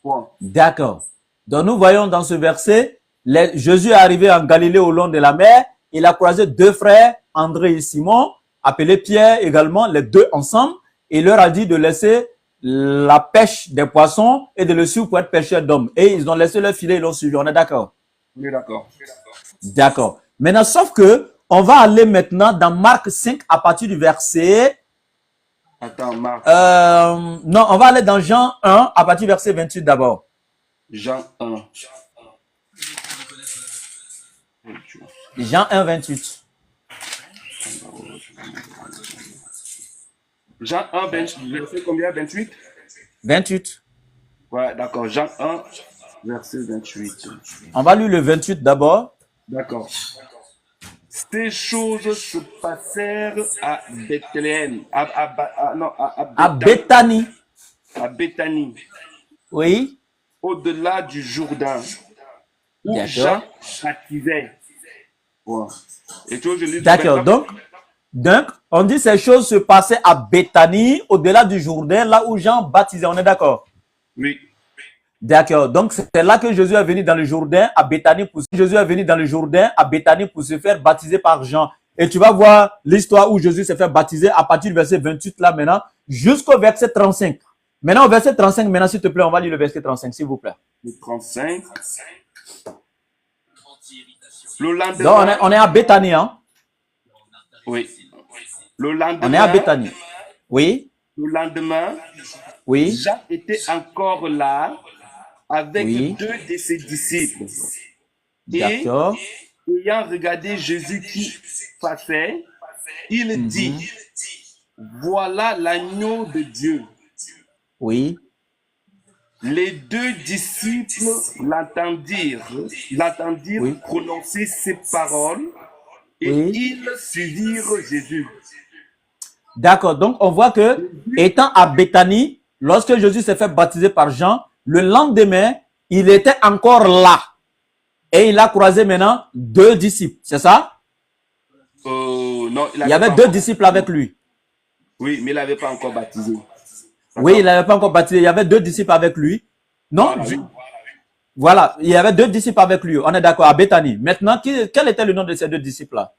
Point. D'accord. Donc, nous voyons dans ce verset, Jésus est arrivé en Galilée au long de la mer. Il a croisé deux frères, André et Simon, appelés Pierre également, les deux ensemble. Et il leur a dit de laisser la pêche des poissons et de le suivre pour être pêcheurs d'hommes. Et ils ont laissé leur filet et l'ont suivi. On est d'accord? Oui, d'accord. D'accord. Maintenant, sauf que on va aller maintenant dans Marc 5 à partir du verset... Attends, Marc. Non, on va aller dans Jean 1 à partir du verset 28 d'abord. Jean 1. Jean 1, 28. Jean 1, verset combien? 28? 28. Ouais, d'accord. Jean 1, verset 28. On va lire le 28 d'abord. D'accord. Ces choses se passèrent à Bethléem. À Béthanie. À Béthanie. Oui. Au-delà du Jourdain. Où Jean baptisait. Ouais. Et tu vois, je lis. D'accord. Donc, on dit ces choses se passaient à Béthanie, au-delà du Jourdain, là où Jean baptisait. On est d'accord? Oui. D'accord. Donc, c'est là que Jésus est venu dans le Jourdain à Béthanie pour se faire baptiser par Jean. Et tu vas voir l'histoire où Jésus s'est fait baptiser à partir du verset 28 là maintenant, jusqu'au verset 35. Maintenant, au verset 35, maintenant, s'il te plaît, on va lire le verset 35, s'il vous plaît. Le 35. Le lendemain. Donc, on est à Béthanie, hein? Oui. Le lendemain. On est à Béthanie. Oui. Le lendemain. Oui. Jean était encore là avec deux de ses disciples. D'accord. Et ayant regardé Jésus qui passait, il dit, voilà l'agneau de Dieu. Oui. Les deux disciples l'entendirent prononcer ces paroles et ils suivirent Jésus. D'accord. Donc, on voit que, étant à Béthanie, lorsque Jésus s'est fait baptiser par Jean, le lendemain, il était encore là. Et il a croisé maintenant 2 disciples, c'est ça? Non, Il y avait 2 disciples avec lui. Oui, mais il n'avait pas encore baptisé. Oui, il n'avait pas encore baptisé. Il y avait 2 disciples avec lui. Non, Voilà, oui. voilà, il y avait 2 disciples avec lui. On est d'accord, à Béthanie. Maintenant, quel était le nom de ces 2 disciples-là?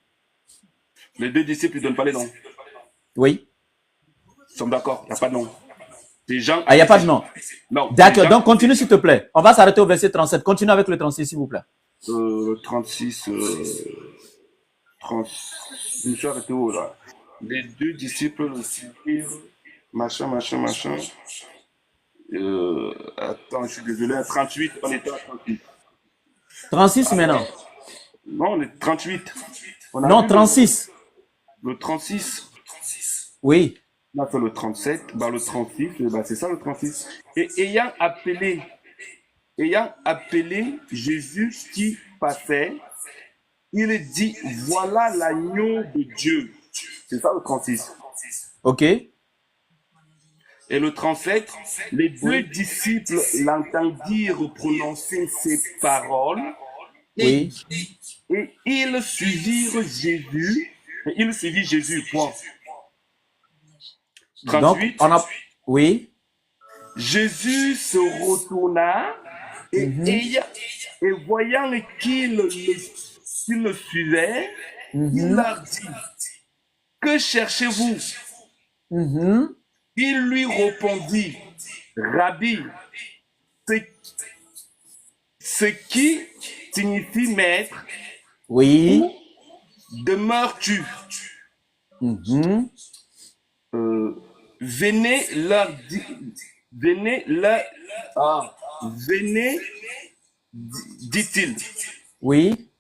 Les 2 disciples ne donnent pas les noms. Oui. Nous sommes d'accord, il n'y a pas de nom. Des gens. Ah, il n'y a pas de nom. Non. D'accord, donc continue s'il te plaît. On va s'arrêter au verset 37. Continue avec le 36, s'il vous plaît. 36. Je me suis arrêté où là? Les 2 disciples le suivirent. Machin. Attends, je suis désolé. À 38, on était à 38. 36 maintenant. Non, on est 38. On a Non, vu 36. Le 36. Oui. On a fait le 37. Bah, le 36, bah, c'est ça le 36. Et ayant appelé Jésus qui passait, il dit, voilà l'agneau de Dieu. C'est ça le 36. Ok. Et le 37, les 2 disciples l'entendirent prononcer ces paroles. Oui. Et ils suivirent Jésus. Point. 38. Donc, on a... Oui. Jésus se retourna et, et voyant qu'il le suivait, il leur dit, que cherchez-vous? Il lui répondit, Rabbi, ce qui signifie maître, Oui. où demeures-tu? Venez leur dit-il. Oui.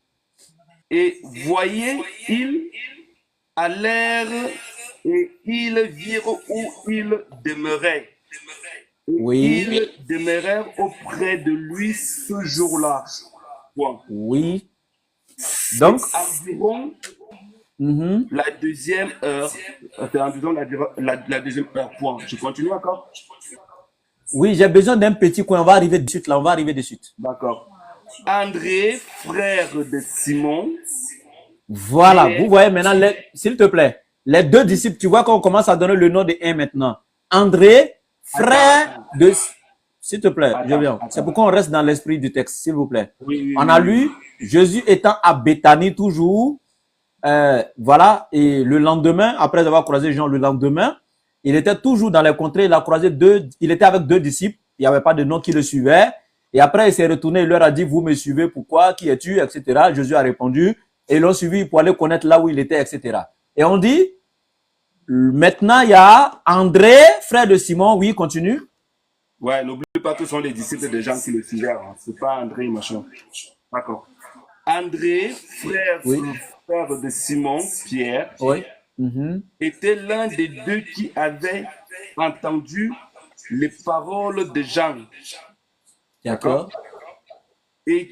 Et voyez, ils allèrent et ils virent où il demeurait. Et Oui. ils demeurèrent auprès de lui ce jour-là. Point. Oui. Donc, Environ la 2e heure. C'est environ la 2e heure. Point. Je continue encore? oui, j'ai besoin d'un petit coin. On va arriver de suite là. On va arriver de suite. D'accord. André, frère de Simon. Voilà. Vous voyez maintenant, s'il te plaît, les 2 disciples, tu vois qu'on commence à donner le nom de un maintenant. André, frère de... S'il te plaît, je viens. C'est pourquoi on reste dans l'esprit du texte, s'il vous plaît. Oui, on a lu, Jésus étant à Béthanie toujours, voilà, et le lendemain, après avoir croisé Jean le lendemain, il était toujours dans les contrées, il a croisé il était avec 2 disciples, il n'y avait pas de nom qui le suivait, et après il s'est retourné, il leur a dit, vous me suivez, pourquoi, qui es-tu, etc. Jésus a répondu, et ils l'ont suivi pour aller connaître là où il était, etc. Et on dit, maintenant il y a André, frère de Simon, oui, continue. Ouais, n'oublie pas que ce sont les disciples des gens qui le suivaient. Hein. C'est pas André, machin. D'accord. André, frère de Simon, Pierre, était l'un des 2 qui avaient entendu les paroles de Jean. D'accord. Et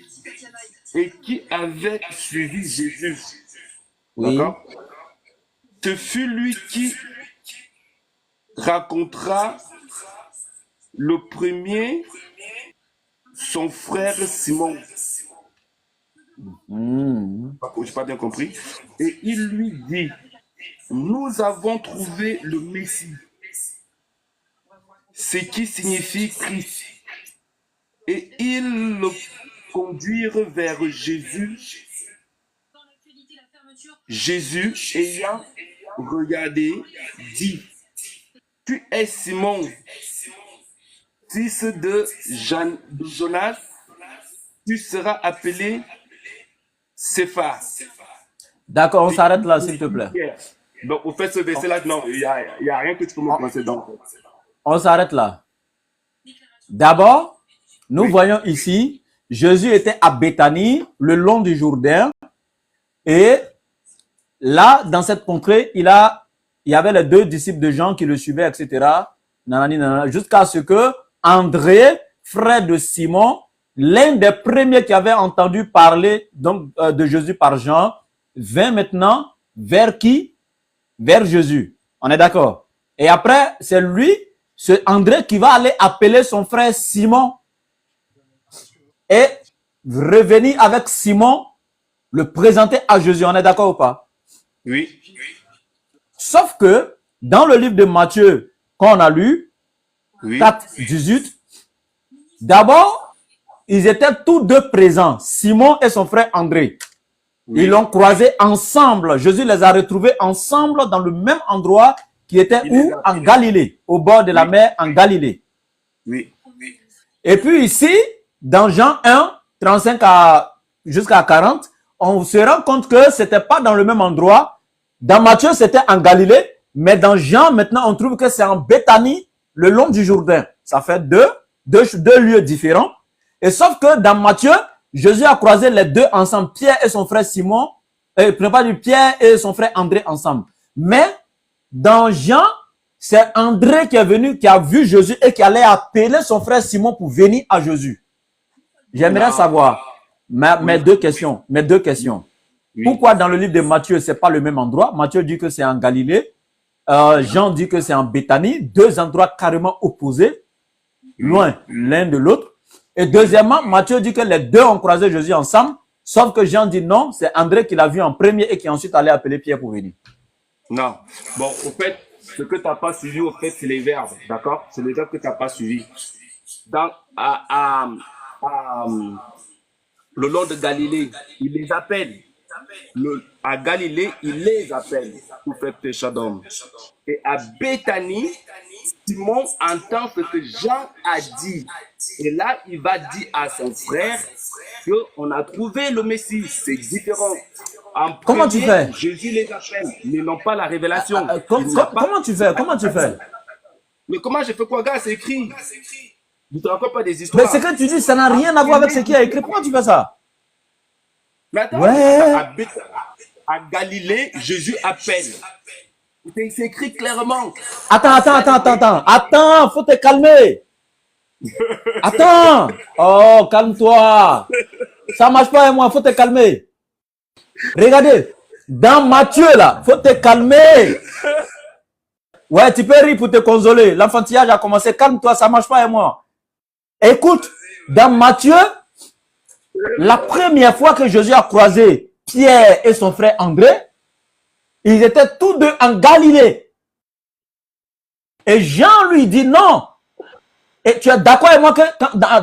qui avait suivi Jésus. Oui. D'accord. Ce fut lui qui racontera le premier, son frère Simon. J'ai pas bien compris. Et il lui dit, nous avons trouvé le Messie, ce qui signifie Christ. Et ils le conduirent vers Jésus. Jésus, ayant regardé, dit, tu es Simon, fils de Jonas, tu seras appelé Céphas. D'accord, on s'arrête là, s'il te plaît. Donc, vous faites ce verset-là, non, il n'y a rien que tu peux me penser dans. On s'arrête là. D'abord, nous voyons ici, Jésus était à Béthanie, le long du Jourdain, et là, dans cette contrée, il y avait les 2 disciples de Jean qui le suivaient, etc. Jusqu'à ce que André, frère de Simon, l'un des premiers qui avait entendu parler donc de Jésus par Jean, vint maintenant vers qui? Vers Jésus. On est d'accord? Et après, c'est lui, ce André, qui va aller appeler son frère Simon. Et revenir avec Simon, le présenter à Jésus. On est d'accord ou pas? Oui. Sauf que dans le livre de Matthieu, qu'on a lu, Oui. 4, 18, d'abord, ils étaient tous deux présents, Simon et son frère André. Oui. Ils l'ont croisé ensemble. Jésus les a retrouvés ensemble dans le même endroit qui était où? En Galilée, au bord de la mer en Galilée. Oui. Et puis ici, dans Jean 1, 35 jusqu'à 40, on se rend compte que c'était pas dans le même endroit. Dans Matthieu, c'était en Galilée, mais dans Jean, maintenant, on trouve que c'est en Béthanie, le long du Jourdain. Ça fait deux lieux différents. Et sauf que dans Matthieu, Jésus a croisé les deux ensemble, Pierre et son frère Simon, Pierre et son frère André ensemble. Mais dans Jean, c'est André qui est venu, qui a vu Jésus et qui allait appeler son frère Simon pour venir à Jésus. J'aimerais savoir mes deux questions. Oui. Pourquoi dans le livre de Matthieu, c'est pas le même endroit? Matthieu dit que c'est en Galilée. Jean dit que c'est en Béthanie. Deux endroits carrément opposés, loin l'un de l'autre. Et deuxièmement, Matthieu dit que les deux ont croisé Jésus ensemble, sauf que Jean dit non, c'est André qui l'a vu en premier et qui ensuite allait appeler Pierre pour venir. Non. Bon, au fait, ce que tu n'as pas suivi, au fait, c'est les verbes, d'accord? C'est les verbes que tu n'as pas suivi. Dans, le long de Galilée, il les appelle. À Galilée, il les appelle pour faire péché d'homme. Et à Béthanie, Simon entend ce que Jean a dit. Et là, il va dire à son frère qu'on a trouvé le Messie. C'est différent. Comment tu fais? Jésus les appelle, mais non pas la révélation. Comment tu fais? Mais comment je fais quoi, gars? C'est écrit. Ne te raconte pas des histoires. Mais ce que tu dis, ça n'a rien à voir avec ce qui est écrit. Pourquoi tu fais ça? Mais attends, à Galilée, Jésus appelle. C'est écrit clairement. Attends, faut te calmer. Attends. Oh, calme-toi. Ça marche pas avec moi, faut te calmer. Regardez, dans Matthieu là, faut te calmer. Ouais, tu peux rire pour te consoler. L'enfantillage a commencé. Calme-toi, ça marche pas avec moi. Écoute, dans Matthieu, la première fois que Jésus a croisé Pierre et son frère André, ils étaient tous deux en Galilée. Et Jean lui dit non. Et tu es d'accord avec moi que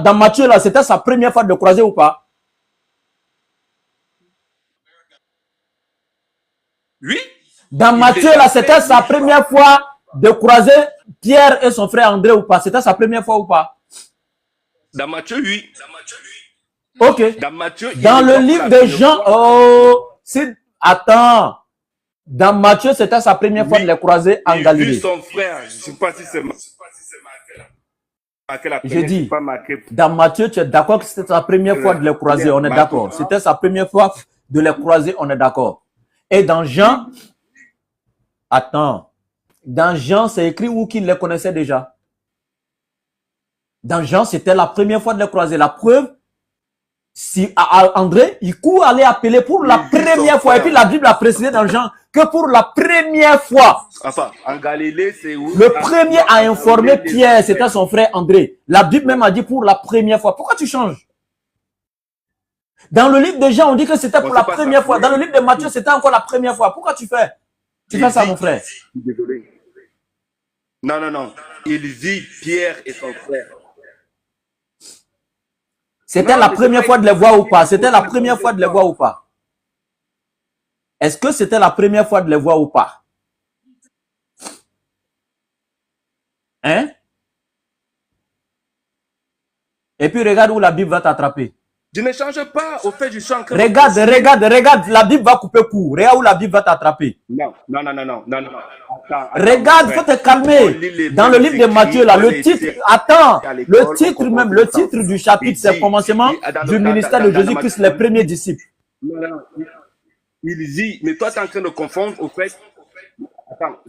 dans Matthieu, là, c'était sa première fois de croiser ou pas? Oui. Dans Matthieu, là, c'était sa première fois de croiser Pierre et son frère André ou pas? C'était sa première fois ou pas? Dans Matthieu, oui. Ok. Dans Matthieu, dans le livre de Jean, attends. Dans Matthieu, c'était sa première fois de les croiser en Galilée. Vu son frère, je ne sais pas si c'est marqué la Je dis, dans Matthieu, tu es d'accord que c'était sa première fois de les croiser, on est d'accord. C'était sa première fois de les croiser, on est d'accord. Et dans Jean, attends, dans Jean, c'est écrit où qu'il les connaissait déjà. Dans Jean, c'était la première fois de les croiser. La preuve, si André, il court aller appeler pour la première fois. Et puis la Bible a précisé dans Jean que pour la première fois. Enfin, en Galilée, c'est où? Le premier à informer Pierre, c'était son frère André. La Bible même a dit pour la première fois. Pourquoi tu changes? Dans le livre de Jean, on dit que c'était pour la première fois. Dans le livre de Matthieu, c'était encore la première fois. Pourquoi tu fais? Tu fais ça, mon frère? Désolé. Non. Il vit Pierre et son frère. C'était la première fois de les voir ou pas? C'était la première fois de les voir ou pas? Est-ce que c'était la première fois de les voir ou pas? Hein? Et puis regarde où la Bible va t'attraper. Je ne change pas au fait du chant. Regarde, la Bible va couper court. Regarde où la Bible va t'attraper. Non. Attends, regarde, faut te calmer. Dans le livre de Matthieu, là, le titre, le titre du chapitre, c'est le commencement du ministère de Jésus-Christ, les premiers disciples. Non. Il dit, mais toi, tu es en train de confondre au fait. Attends,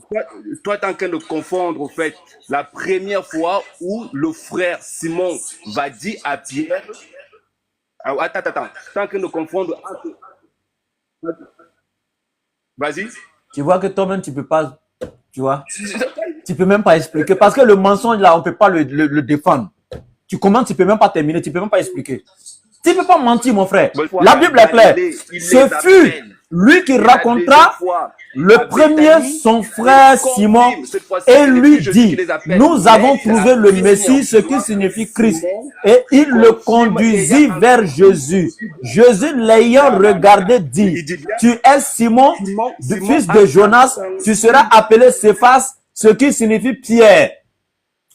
toi, tu es en train de confondre au fait la première fois où le frère Simon va dire à Pierre. Attends. Tu es en train de confondre. Vas-y. Tu vois que toi-même, tu peux pas. Tu vois. Tu peux même pas expliquer. Parce que le mensonge, là, on peut pas le défendre. Tu commences, tu peux même pas terminer. Tu peux même pas expliquer. Tu ne peux pas mentir, mon frère. Fois, La Bible est claire. Galilée, il Ce les fut appelle. lui qui Et la raconta deuxième fois, le à premier, Béthanie, son frère il Simon, confirme, cette fois-ci, et ce n'est lui plus Jésus qui dit, les appelle, nous mais avons la trouvé le Christ Messie, ce qui en signifie soi. Christ. Simon Et il le confirme conduisit ayant vers entendu Jésus. Jésus l'ayant regardé dit, il dit bien, tu es Simon, Simon fils a de Jonas, tu seras appelé Céphas, ce qui signifie Pierre.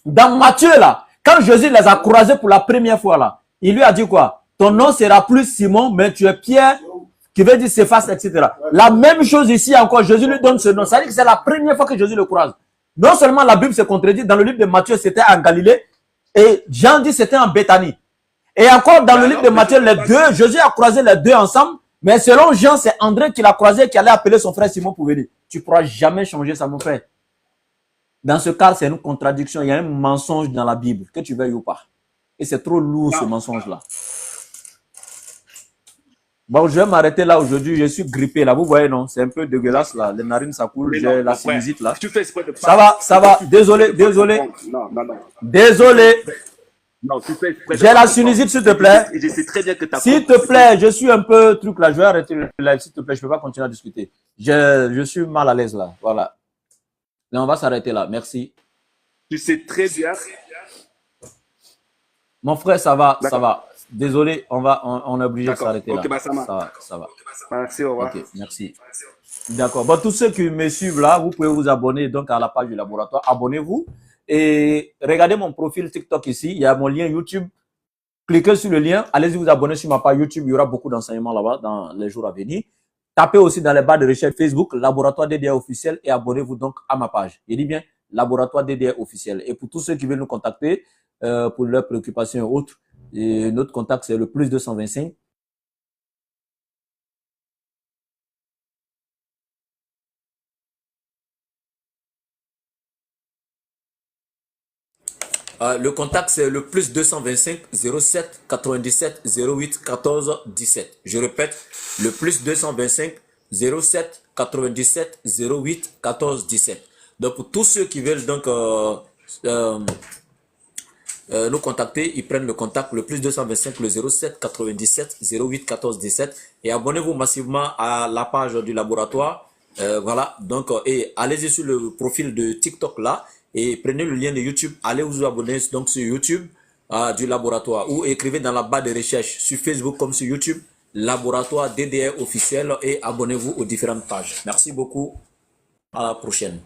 Dans Matthieu, là, quand Jésus les a croisés pour la première fois, là, il lui a dit quoi? Ton nom sera plus Simon, mais tu es Pierre, qui veut dire Céphas, etc. La même chose ici encore, Jésus lui donne ce nom. Ça veut dire que c'est la première fois que Jésus le croise. Non seulement la Bible se contredit, dans le livre de Matthieu, c'était en Galilée, et Jean dit c'était en Béthanie. Et encore dans le livre de Matthieu, les deux, Jésus a croisé les deux ensemble, mais selon Jean, c'est André qui l'a croisé, qui allait appeler son frère Simon pour venir. Tu ne pourras jamais changer ça, mon frère. Dans ce cas, c'est une contradiction. Il y a un mensonge dans la Bible, que tu veuilles ou pas. Et c'est trop lourd, ce mensonge-là. Bon, je vais m'arrêter là aujourd'hui. Je suis grippé là. Vous voyez, non? C'est un peu dégueulasse là. Les narines, ça coule. J'ai la sinusite là. Tu fais exprès de Ça va, ça va. Désolé, désolé. Non. Désolé. Non, tu fais exprès de J'ai la sinusite, s'il te plaît. Et je sais très bien que tu as S'il te plaît, je suis un peu truc là. Je vais arrêter le live, s'il te plaît. Je ne peux pas continuer à discuter. Je suis mal à l'aise là. Voilà. Là, on va s'arrêter là. Merci. Tu sais très bien. Mon frère, ça va, ça va. Désolé, on est obligé de s'arrêter là. Bah, ça va. Merci, au revoir. Ok, merci. D'accord. Bon, tous ceux qui me suivent là, vous pouvez vous abonner donc à la page du laboratoire. Abonnez-vous et regardez mon profil TikTok ici. Il y a mon lien YouTube. Cliquez sur le lien. Allez-y vous abonner sur ma page YouTube. Il y aura beaucoup d'enseignements là-bas dans les jours à venir. Tapez aussi dans les barres de recherche Facebook, Laboratoire DDR officiel et abonnez-vous donc à ma page. Je dis bien Laboratoire DDR officiel. Et pour tous ceux qui veulent nous contacter pour leurs préoccupations et autres, et notre contact c'est le +225. Le contact c'est le +225 07 97 08 14 17. Je répète, le +225 07 97 08 14 17. Donc pour tous ceux qui veulent donc nous contacter, ils prennent le contact le +225 le 07 97 08 14 17 et abonnez-vous massivement à la page du laboratoire. Voilà, donc et allez-y sur le profil de TikTok là et prenez le lien de YouTube, allez vous abonner donc sur YouTube du laboratoire ou écrivez dans la barre de recherche sur Facebook comme sur YouTube Laboratoire DDR officiel et abonnez-vous aux différentes pages. Merci beaucoup, à la prochaine.